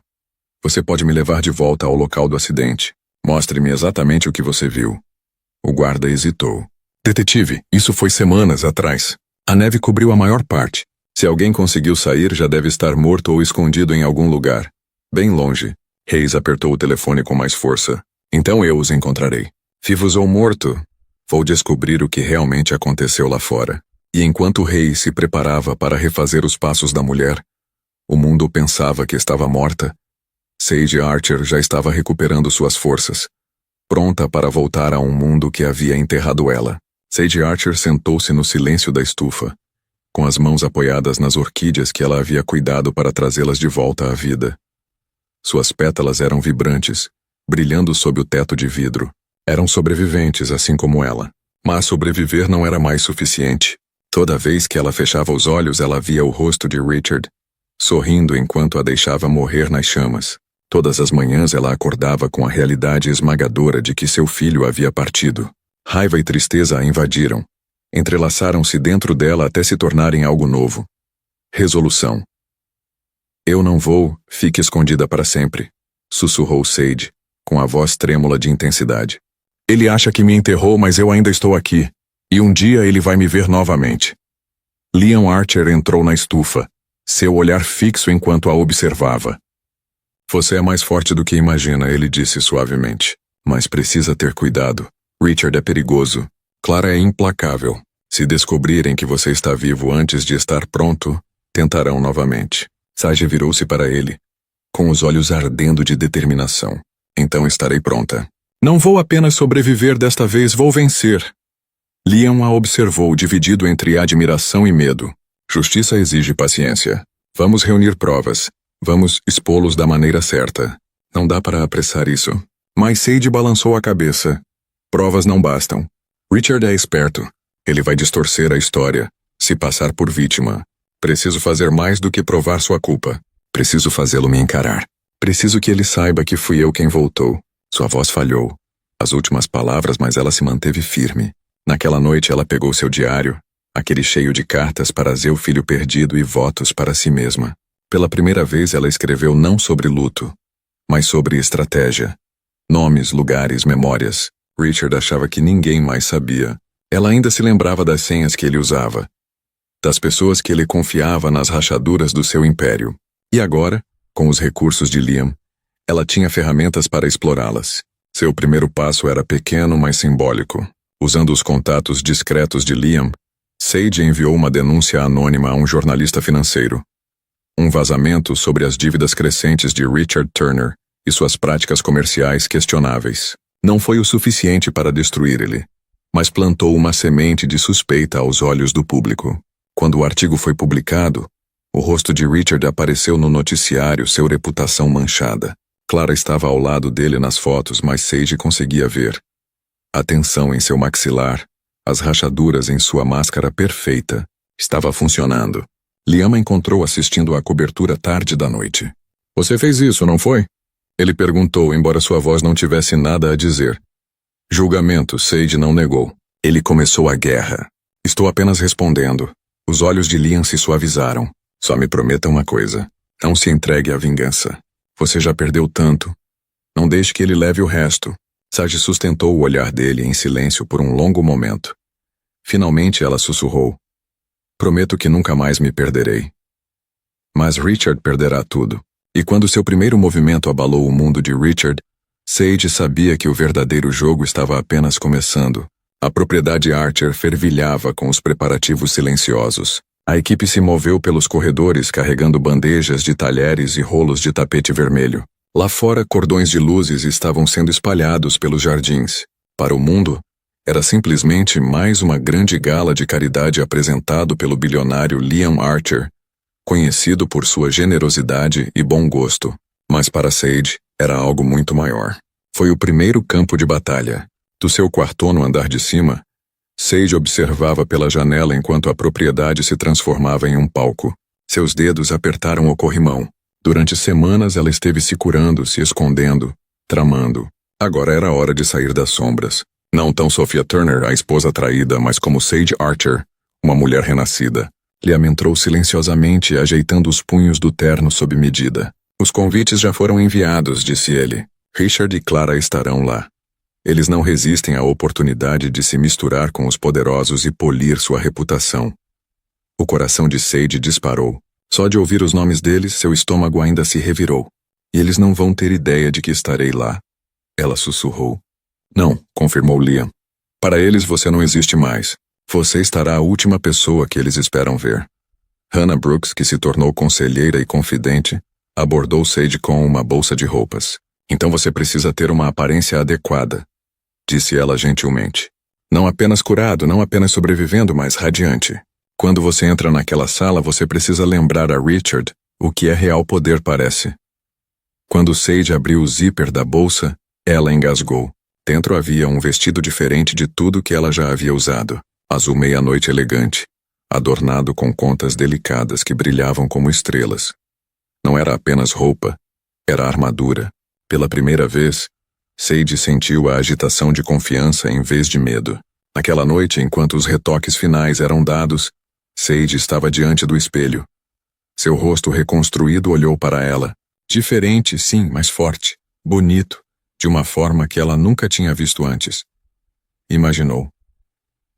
Você pode me levar de volta ao local do acidente. Mostre-me exatamente o que você viu. O guarda hesitou. Detetive, isso foi semanas atrás. A neve cobriu a maior parte. Se alguém conseguiu sair, já deve estar morto ou escondido em algum lugar. Bem longe. Reis apertou o telefone com mais força. Então eu os encontrarei. Vivos ou morto? Vou descobrir o que realmente aconteceu lá fora. E enquanto Reis se preparava para refazer os passos da mulher, o mundo pensava que estava morta. Sage Archer já estava recuperando suas forças, pronta para voltar a um mundo que havia enterrado ela. Sage Archer sentou-se no silêncio da estufa, com as mãos apoiadas nas orquídeas que ela havia cuidado para trazê-las de volta à vida. Suas pétalas eram vibrantes, brilhando sob o teto de vidro. Eram sobreviventes, assim como ela. Mas sobreviver não era mais suficiente. Toda vez que ela fechava os olhos, ela via o rosto de Richard, sorrindo enquanto a deixava morrer nas chamas. Todas as manhãs ela acordava com a realidade esmagadora de que seu filho havia partido. Raiva e tristeza a invadiram. Entrelaçaram-se dentro dela até se tornarem algo novo. Resolução. Eu não vou, fique escondida para sempre, sussurrou Sage, com a voz trêmula de intensidade. Ele acha que me enterrou, mas eu ainda estou aqui, e um dia ele vai me ver novamente. Liam Archer entrou na estufa, seu olhar fixo enquanto a observava. Você é mais forte do que imagina, ele disse suavemente. Mas precisa ter cuidado. Richard é perigoso. Clara é implacável. Se descobrirem que você está vivo antes de estar pronto, tentarão novamente. Sage virou-se para ele, com os olhos ardendo de determinação. Então estarei pronta. Não vou apenas sobreviver, desta vez vou vencer. Liam a observou, dividido entre admiração e medo. Justiça exige paciência. Vamos reunir provas. Vamos expô-los da maneira certa. Não dá para apressar isso. Mas Sage balançou a cabeça. Provas não bastam. Richard é esperto. Ele vai distorcer a história, se passar por vítima. Preciso fazer mais do que provar sua culpa. Preciso fazê-lo me encarar. Preciso que ele saiba que fui eu quem voltou. Sua voz falhou. As últimas palavras, mas ela se manteve firme. Naquela noite ela pegou seu diário, aquele cheio de cartas para seu filho perdido e votos para si mesma. Pela primeira vez ela escreveu não sobre luto, mas sobre estratégia. Nomes, lugares, memórias. Richard achava que ninguém mais sabia. Ela ainda se lembrava das senhas que ele usava, das pessoas que ele confiava nas rachaduras do seu império. E agora, com os recursos de Liam, ela tinha ferramentas para explorá-las. Seu primeiro passo era pequeno, mas simbólico. Usando os contatos discretos de Liam, Sage enviou uma denúncia anônima a um jornalista financeiro. Um vazamento sobre as dívidas crescentes de Richard Turner e suas práticas comerciais questionáveis. Não foi o suficiente para destruir ele, mas plantou uma semente de suspeita aos olhos do público. Quando o artigo foi publicado, o rosto de Richard apareceu no noticiário, sua reputação manchada. Clara estava ao lado dele nas fotos, mas Sage conseguia ver a tensão em seu maxilar, as rachaduras em sua máscara perfeita. Estava funcionando. Liam a encontrou assistindo à cobertura tarde da noite. Você fez isso, não foi? Ele perguntou, embora sua voz não tivesse nada a dizer. Julgamento, Sage não negou. Ele começou a guerra. Estou apenas respondendo. Os olhos de Liam se suavizaram. Só me prometa uma coisa. Não se entregue à vingança. Você já perdeu tanto. Não deixe que ele leve o resto. Sage sustentou o olhar dele em silêncio por um longo momento. Finalmente ela sussurrou. Prometo que nunca mais me perderei. Mas Richard perderá tudo. E quando seu primeiro movimento abalou o mundo de Richard, Sage sabia que o verdadeiro jogo estava apenas começando. A propriedade Archer fervilhava com os preparativos silenciosos. A equipe se moveu pelos corredores carregando bandejas de talheres e rolos de tapete vermelho. Lá fora, cordões de luzes estavam sendo espalhados pelos jardins. Para o mundo, era simplesmente mais uma grande gala de caridade apresentado pelo bilionário Liam Archer, conhecido por sua generosidade e bom gosto. Mas para Sage, era algo muito maior. Foi o primeiro campo de batalha. Do seu quarto no andar de cima, Sage observava pela janela enquanto a propriedade se transformava em um palco. Seus dedos apertaram o corrimão. Durante semanas ela esteve se curando, se escondendo, tramando. Agora era hora de sair das sombras. Não tão Sophia Turner, a esposa traída, mas como Sage Archer, uma mulher renascida. Liam entrou silenciosamente, ajeitando os punhos do terno sob medida. Os convites já foram enviados, disse ele. Richard e Clara estarão lá. Eles não resistem à oportunidade de se misturar com os poderosos e polir sua reputação. O coração de Sage disparou. Só de ouvir os nomes deles, seu estômago ainda se revirou. E eles não vão ter ideia de que estarei lá. Ela sussurrou. Não, confirmou Liam. Para eles você não existe mais. Você estará a última pessoa que eles esperam ver. Hannah Brooks, que se tornou conselheira e confidente, abordou Sage com uma bolsa de roupas. Então você precisa ter uma aparência adequada, disse ela gentilmente. Não apenas curado, não apenas sobrevivendo, mas radiante. Quando você entra naquela sala, você precisa lembrar a Richard o que é real poder parece. Quando Sage abriu o zíper da bolsa, ela engasgou. Dentro havia um vestido diferente de tudo que ela já havia usado. Azul meia-noite elegante, adornado com contas delicadas que brilhavam como estrelas. Não era apenas roupa, era armadura. Pela primeira vez, Sage sentiu a agitação de confiança em vez de medo. Naquela noite, enquanto os retoques finais eram dados, Sage estava diante do espelho. Seu rosto reconstruído olhou para ela. Diferente, sim, mas forte, bonito, de uma forma que ela nunca tinha visto antes. Imaginou.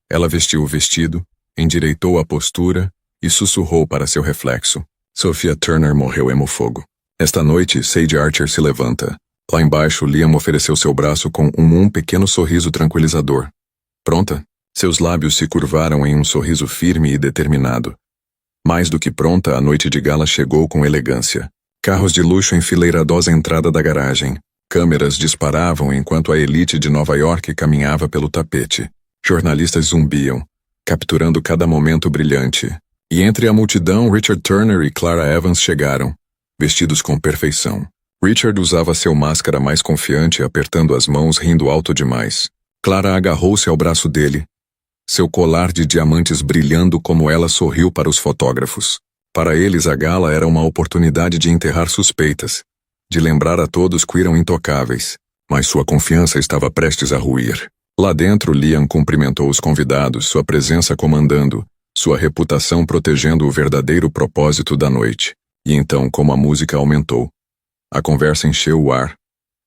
Ela vestiu o vestido, endireitou a postura e sussurrou para seu reflexo. Sophia Turner morreu emo-fogo. Esta noite, Sage Archer se levanta. Lá embaixo, Liam ofereceu seu braço com um pequeno sorriso tranquilizador. Pronta? Seus lábios se curvaram em um sorriso firme e determinado. Mais do que pronta, a noite de gala chegou com elegância. Carros de luxo enfileirados à entrada da garagem. Câmeras disparavam enquanto a elite de Nova York caminhava pelo tapete. Jornalistas zumbiam, capturando cada momento brilhante. E entre a multidão, Richard Turner e Clara Evans chegaram, vestidos com perfeição. Richard usava seu máscara mais confiante, apertando as mãos, rindo alto demais. Clara agarrou-se ao braço dele, seu colar de diamantes brilhando como ela sorriu para os fotógrafos. Para eles, a gala era uma oportunidade de enterrar suspeitas, de lembrar a todos que eram intocáveis, mas sua confiança estava prestes a ruir. Lá dentro, Liam cumprimentou os convidados, sua presença comandando, sua reputação protegendo o verdadeiro propósito da noite. E então, como a música aumentou, a conversa encheu o ar.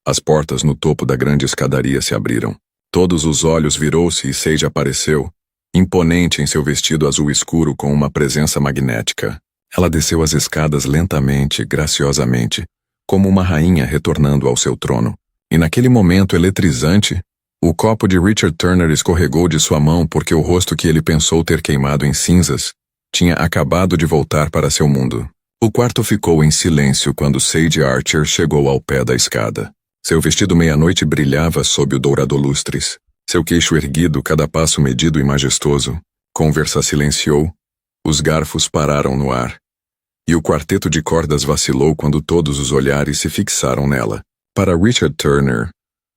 As portas no topo da grande escadaria se abriram. Todos os olhos virou-se e Sage apareceu, imponente em seu vestido azul escuro com uma presença magnética. Ela desceu as escadas lentamente, graciosamente, como uma rainha retornando ao seu trono. E naquele momento eletrizante, o copo de Richard Turner escorregou de sua mão porque o rosto que ele pensou ter queimado em cinzas tinha acabado de voltar para seu mundo. O quarto ficou em silêncio quando Sage Archer chegou ao pé da escada. Seu vestido meia-noite brilhava sob o dourado lustres. Seu queixo erguido, cada passo medido e majestoso. Conversa silenciou. Os garfos pararam no ar. E o quarteto de cordas vacilou quando todos os olhares se fixaram nela. Para Richard Turner,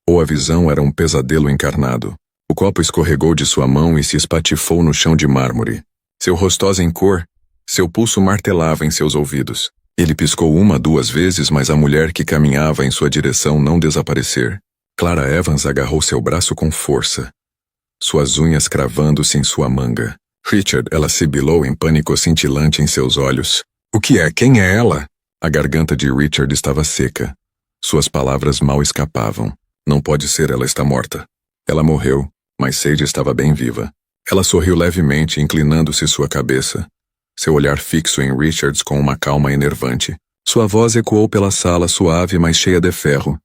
a visão era um pesadelo encarnado. O copo escorregou de sua mão e se espatifou no chão de mármore. Seu rostosa em cor, seu pulso martelava em seus ouvidos. Ele piscou 2 vezes, mas a mulher que caminhava em sua direção não desaparecer. Clara Evans agarrou seu braço com força, suas unhas cravando-se em sua manga. Richard, ela sibilou em pânico cintilante em seus olhos. O que é? Quem é ela? A garganta de Richard estava seca. Suas palavras mal escapavam. Não pode ser, ela está morta. Ela morreu, mas Sage estava bem viva. Ela sorriu levemente, inclinando-se sua cabeça. Seu olhar fixo em Richards com uma calma enervante. Sua voz ecoou pela sala, suave, mas cheia de ferro.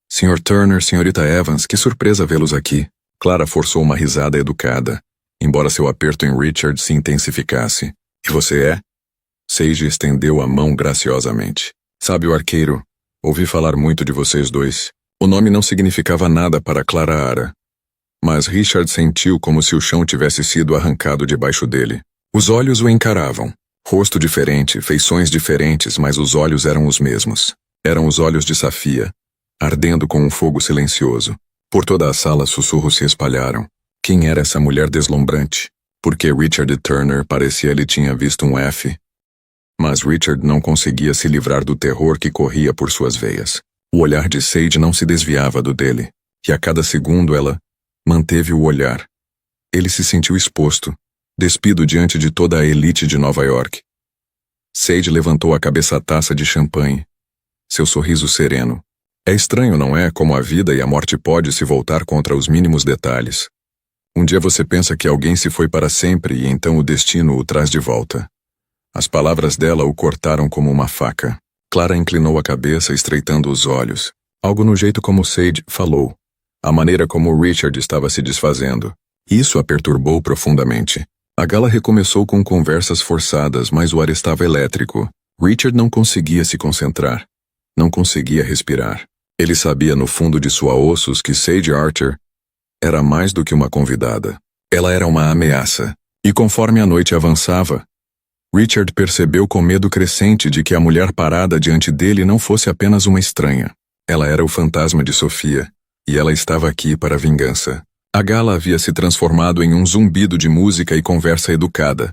Sr. Turner, Srta. Evans, que surpresa vê-los aqui. Clara forçou uma risada educada, embora seu aperto em Richard se intensificasse. E você é? Sage estendeu a mão graciosamente. Sabe o arqueiro? Ouvi falar muito de vocês dois. O nome não significava nada para Clara Ara. Mas Richard sentiu como se o chão tivesse sido arrancado debaixo dele. Os olhos o encaravam. Rosto diferente, feições diferentes, mas os olhos eram os mesmos. Eram os olhos de Safia, ardendo com um fogo silencioso. Por toda a sala sussurros se espalharam. Quem era essa mulher deslumbrante? Porque Richard Turner parecia ele tinha visto um F. Mas Richard não conseguia se livrar do terror que corria por suas veias. O olhar de Sage não se desviava do dele, e a cada segundo ela manteve o olhar. Ele se sentiu exposto, despido diante de toda a elite de Nova York. Sage levantou a cabeça à taça de champanhe, seu sorriso sereno. É estranho, não é, como a vida e a morte pode se voltar contra os mínimos detalhes. Um dia você pensa que alguém se foi para sempre e então o destino o traz de volta. As palavras dela o cortaram como uma faca. Clara inclinou a cabeça, estreitando os olhos. Algo no jeito como Sage falou. A maneira como Richard estava se desfazendo. Isso a perturbou profundamente. A gala recomeçou com conversas forçadas, mas o ar estava elétrico. Richard não conseguia se concentrar. Não conseguia respirar. Ele sabia no fundo de sua ossos que Sage Archer era mais do que uma convidada. Ela era uma ameaça. E conforme a noite avançava, Richard percebeu com medo crescente de que a mulher parada diante dele não fosse apenas uma estranha. Ela era o fantasma de Sofia, e ela estava aqui para vingança. A gala havia se transformado em um zumbido de música e conversa educada.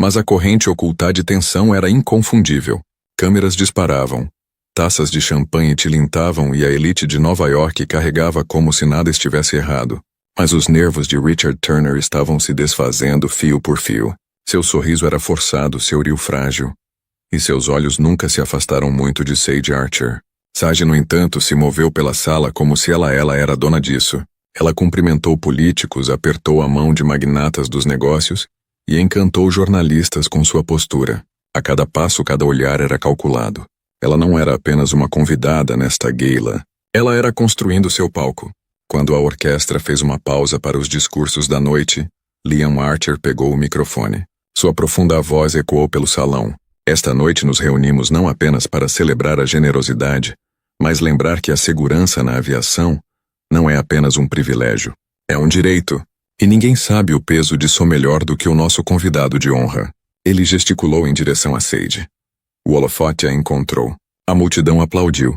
Mas a corrente oculta de tensão era inconfundível. Câmeras disparavam, taças de champanhe tilintavam e a elite de Nova York carregava como se nada estivesse errado. Mas os nervos de Richard Turner estavam se desfazendo fio por fio. Seu sorriso era forçado, seu rio frágil. E seus olhos nunca se afastaram muito de Sage Archer. Sage, no entanto, se moveu pela sala como se ela era dona disso. Ela cumprimentou políticos, apertou a mão de magnatas dos negócios e encantou jornalistas com sua postura. A cada passo, cada olhar era calculado. Ela não era apenas uma convidada nesta gala. Ela era construindo seu palco. Quando a orquestra fez uma pausa para os discursos da noite, Liam Archer pegou o microfone. Sua profunda voz ecoou pelo salão. Esta noite nos reunimos não apenas para celebrar a generosidade, mas lembrar que a segurança na aviação não é apenas um privilégio. É um direito. E ninguém sabe o peso disso melhor do que o nosso convidado de honra. Ele gesticulou em direção a Sage. O holofote a encontrou. A multidão aplaudiu,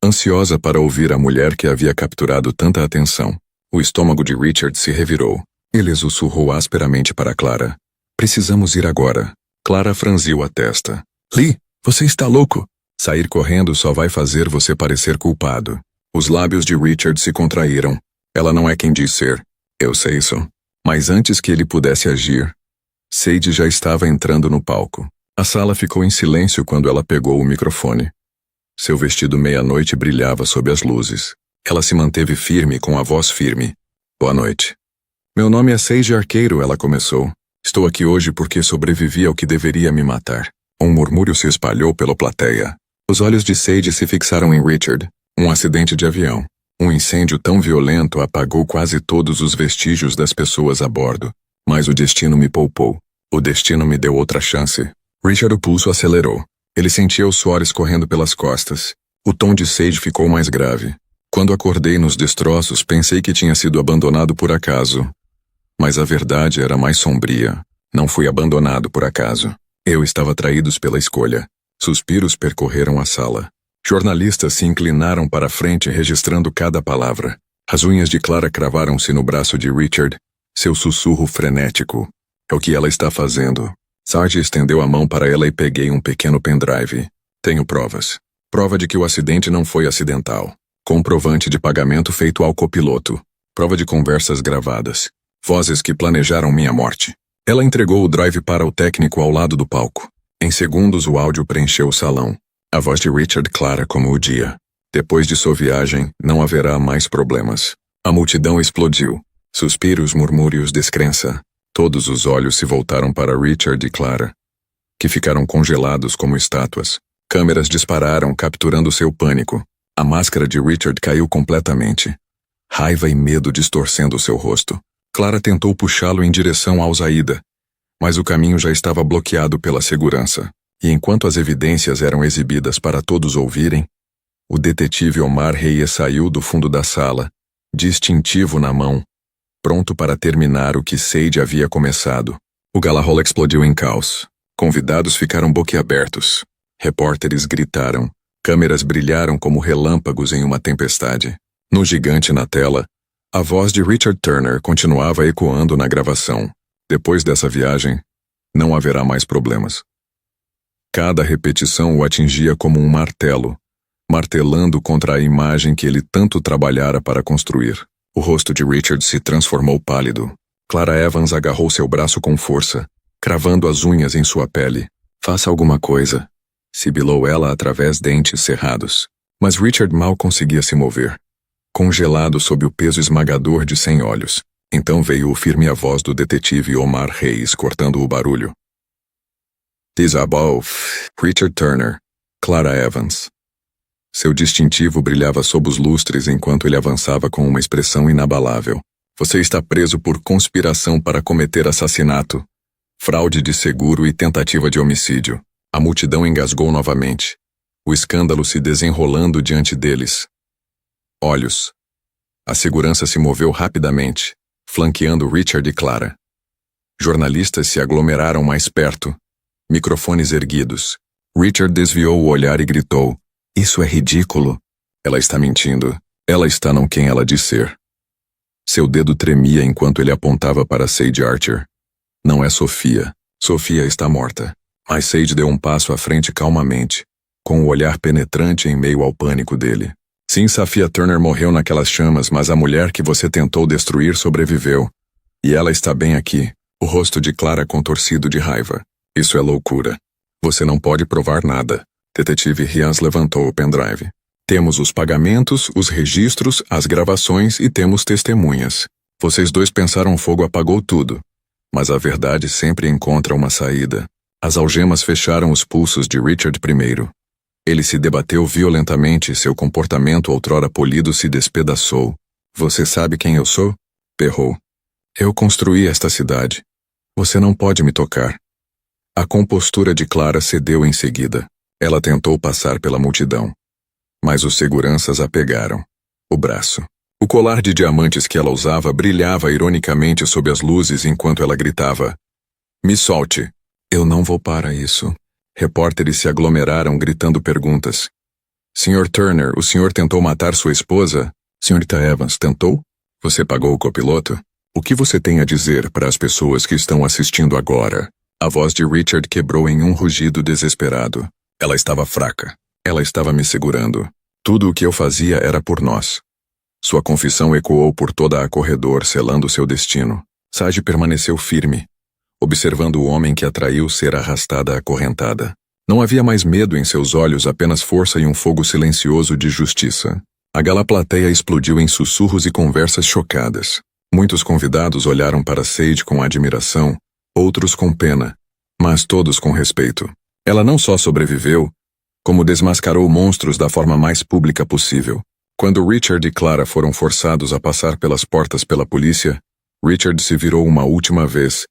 ansiosa para ouvir a mulher que havia capturado tanta atenção. O estômago de Richard se revirou. Ele sussurrou asperamente para Clara. Precisamos ir agora. Clara franziu a testa. Lee, você está louco? Sair correndo só vai fazer você parecer culpado. Os lábios de Richard se contraíram. Ela não é quem diz ser. Eu sei isso. Mas antes que ele pudesse agir, Sage já estava entrando no palco. A sala ficou em silêncio quando ela pegou o microfone. Seu vestido meia-noite brilhava sob as luzes. Ela se manteve firme com a voz firme. Boa noite. Meu nome é Sage Arqueiro, ela começou. Estou aqui hoje porque sobrevivi ao que deveria me matar. Um murmúrio se espalhou pela plateia. Os olhos de Sage se fixaram em Richard. Um acidente de avião. Um incêndio tão violento apagou quase todos os vestígios das pessoas a bordo. Mas o destino me poupou. O destino me deu outra chance. Richard, o pulso acelerou. Ele sentia o suor escorrendo pelas costas. O tom de Sage ficou mais grave. Quando acordei nos destroços, pensei que tinha sido abandonado por acaso. Mas a verdade era mais sombria. Não fui abandonado por acaso. Eu estava atraído pela escolha. Suspiros percorreram a sala. Jornalistas se inclinaram para a frente registrando cada palavra. As unhas de Clara cravaram-se no braço de Richard. Seu sussurro frenético. É o que ela está fazendo. Sarge estendeu a mão para ela e peguei um pequeno pendrive. Tenho provas. Prova de que o acidente não foi acidental. Comprovante de pagamento feito ao copiloto. Prova de conversas gravadas. Vozes que planejaram minha morte. Ela entregou o drive para o técnico ao lado do palco. Em segundos o áudio preencheu o salão. A voz de Richard clara como o dia. Depois de sua viagem, não haverá mais problemas. A multidão explodiu. Suspiros, murmúrios, descrença. Todos os olhos se voltaram para Richard e Clara, que ficaram congelados como estátuas. Câmeras dispararam, capturando seu pânico. A máscara de Richard caiu completamente. Raiva e medo distorcendo seu rosto. Clara tentou puxá-lo em direção a Alzaída, mas o caminho já estava bloqueado pela segurança. E enquanto as evidências eram exibidas para todos ouvirem, o detetive Omar Reyes saiu do fundo da sala, distintivo na mão, pronto para terminar o que Sage havia começado. O Gala Hall explodiu em caos. Convidados ficaram boquiabertos. Repórteres gritaram. Câmeras brilharam como relâmpagos em uma tempestade. No gigante na tela, a voz de Richard Turner continuava ecoando na gravação. Depois dessa viagem, não haverá mais problemas. Cada repetição o atingia como um martelo, martelando contra a imagem que ele tanto trabalhara para construir. O rosto de Richard se transformou pálido. Clara Evans agarrou seu braço com força, cravando as unhas em sua pele. Faça alguma coisa, sibilou ela através dentes cerrados. Mas Richard mal conseguia se mover, congelado sob o peso esmagador de 100 olhos. Então veio o firme a voz do detetive Omar Reyes cortando o barulho. Isabel, Richard Turner, Clara Evans. Seu distintivo brilhava sob os lustres enquanto ele avançava com uma expressão inabalável. Você está preso por conspiração para cometer assassinato, fraude de seguro e tentativa de homicídio. A multidão engasgou novamente. O escândalo se desenrolando diante deles. Olhos. A segurança se moveu rapidamente, flanqueando Richard e Clara. Jornalistas se aglomeraram mais perto. Microfones erguidos. Richard desviou o olhar e gritou: "Isso é ridículo. Ela está mentindo. Ela está não quem ela diz ser." Seu dedo tremia enquanto ele apontava para Sage Archer. "Não é Sofia. Sofia está morta." Mas Sage deu um passo à frente calmamente, com o olhar penetrante em meio ao pânico dele. "Sim, Safia Turner morreu naquelas chamas, mas a mulher que você tentou destruir sobreviveu. E ela está bem aqui." O rosto de Clara contorcido de raiva. "Isso é loucura. Você não pode provar nada." Detetive Rians levantou o pendrive. "Temos os pagamentos, os registros, as gravações e temos testemunhas. Vocês dois pensaram o fogo apagou tudo. Mas a verdade sempre encontra uma saída." As algemas fecharam os pulsos de Richard primeiro. Ele se debateu violentamente e seu comportamento outrora polido se despedaçou. "Você sabe quem eu sou?" berrou. "Eu construí esta cidade. Você não pode me tocar." A compostura de Clara cedeu em seguida. Ela tentou passar pela multidão. Mas os seguranças a pegaram. O braço. O colar de diamantes que ela usava brilhava ironicamente sob as luzes enquanto ela gritava: "Me solte." "Eu não vou para isso." Repórteres se aglomeraram gritando perguntas. "Sr. Turner, o senhor tentou matar sua esposa?" "Srta. Evans, tentou? Você pagou o copiloto? O que você tem a dizer para as pessoas que estão assistindo agora?" A voz de Richard quebrou em um rugido desesperado. Ela estava fraca. Ela estava me segurando. Tudo o que eu fazia era por nós. Sua confissão ecoou por toda a corredor, selando seu destino. Sage permaneceu firme, observando o homem que a traiu ser arrastada acorrentada. Não havia mais medo em seus olhos, apenas força e um fogo silencioso de justiça. A gala-plateia explodiu em sussurros e conversas chocadas. Muitos convidados olharam para Sage com admiração, outros com pena, mas todos com respeito. Ela não só sobreviveu, como desmascarou monstros da forma mais pública possível. Quando Richard e Clara foram forçados a passar pelas portas pela polícia, Richard se virou uma última vez,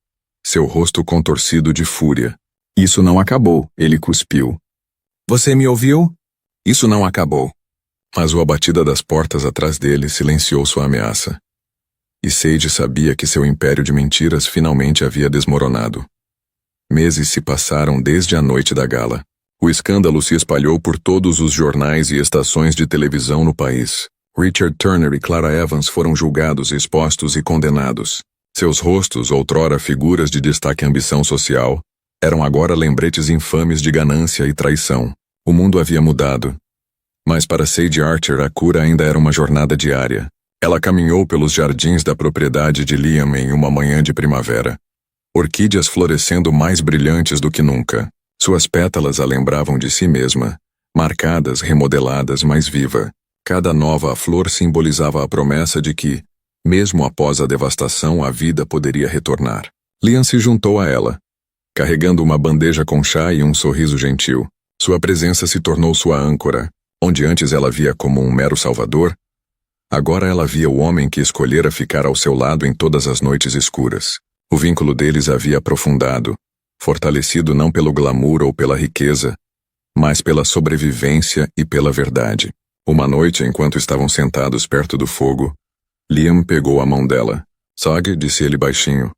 seu rosto contorcido de fúria. "Isso não acabou", ele cuspiu. "Você me ouviu? Isso não acabou." Mas a batida das portas atrás dele silenciou sua ameaça. E Sage sabia que seu império de mentiras finalmente havia desmoronado. Meses se passaram desde a noite da gala. O escândalo se espalhou por todos os jornais e estações de televisão no país. Richard Turner e Clara Evans foram julgados, expostos e condenados. Seus rostos, outrora figuras de destaque e ambição social, eram agora lembretes infames de ganância e traição. O mundo havia mudado. Mas para Sage Archer a cura ainda era uma jornada diária. Ela caminhou pelos jardins da propriedade de Liam em uma manhã de primavera. Orquídeas florescendo mais brilhantes do que nunca. Suas pétalas a lembravam de si mesma, marcadas, remodeladas, mais viva. Cada nova flor simbolizava a promessa de que, mesmo após a devastação, a vida poderia retornar. Liam se juntou a ela, carregando uma bandeja com chá e um sorriso gentil. Sua presença se tornou sua âncora. Onde antes ela via como um mero salvador, agora ela via o homem que escolhera ficar ao seu lado em todas as noites escuras. O vínculo deles havia aprofundado, fortalecido não pelo glamour ou pela riqueza, mas pela sobrevivência e pela verdade. Uma noite, enquanto estavam sentados perto do fogo, Liam pegou a mão dela. "Sage", disse ele baixinho,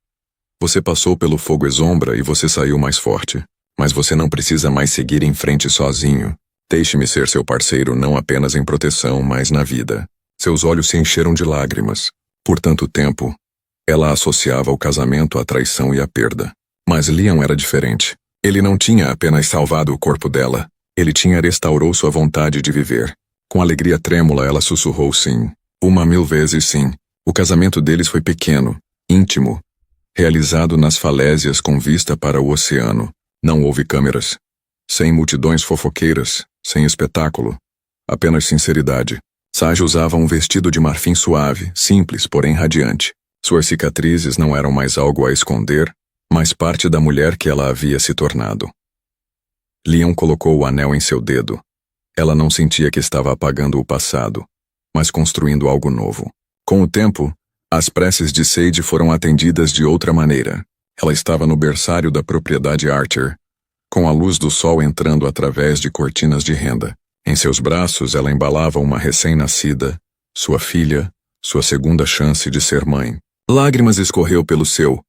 "você passou pelo fogo e sombra e você saiu mais forte. Mas você não precisa mais seguir em frente sozinho. Deixe-me ser seu parceiro não apenas em proteção, mas na vida." Seus olhos se encheram de lágrimas. Por tanto tempo, ela associava o casamento à traição e à perda. Mas Liam era diferente. Ele não tinha apenas salvado o corpo dela, ele tinha restaurou sua vontade de viver. Com alegria trêmula ela sussurrou sim. 1000 vezes sim. O casamento deles foi pequeno, íntimo, realizado nas falésias com vista para o oceano. Não houve câmeras. Sem multidões fofoqueiras, sem espetáculo. Apenas sinceridade. Sage usava um vestido de marfim suave, simples, porém radiante. Suas cicatrizes não eram mais algo a esconder, mas parte da mulher que ela havia se tornado. Liam colocou o anel em seu dedo. Ela não sentia que estava apagando o passado, mas construindo algo novo. Com o tempo, as preces de Sage foram atendidas de outra maneira. Ela estava no berçário da propriedade Archer, com a luz do sol entrando através de cortinas de renda. Em seus braços ela embalava uma recém-nascida, sua filha, sua segunda chance de ser mãe. Lágrimas escorreu pelo seu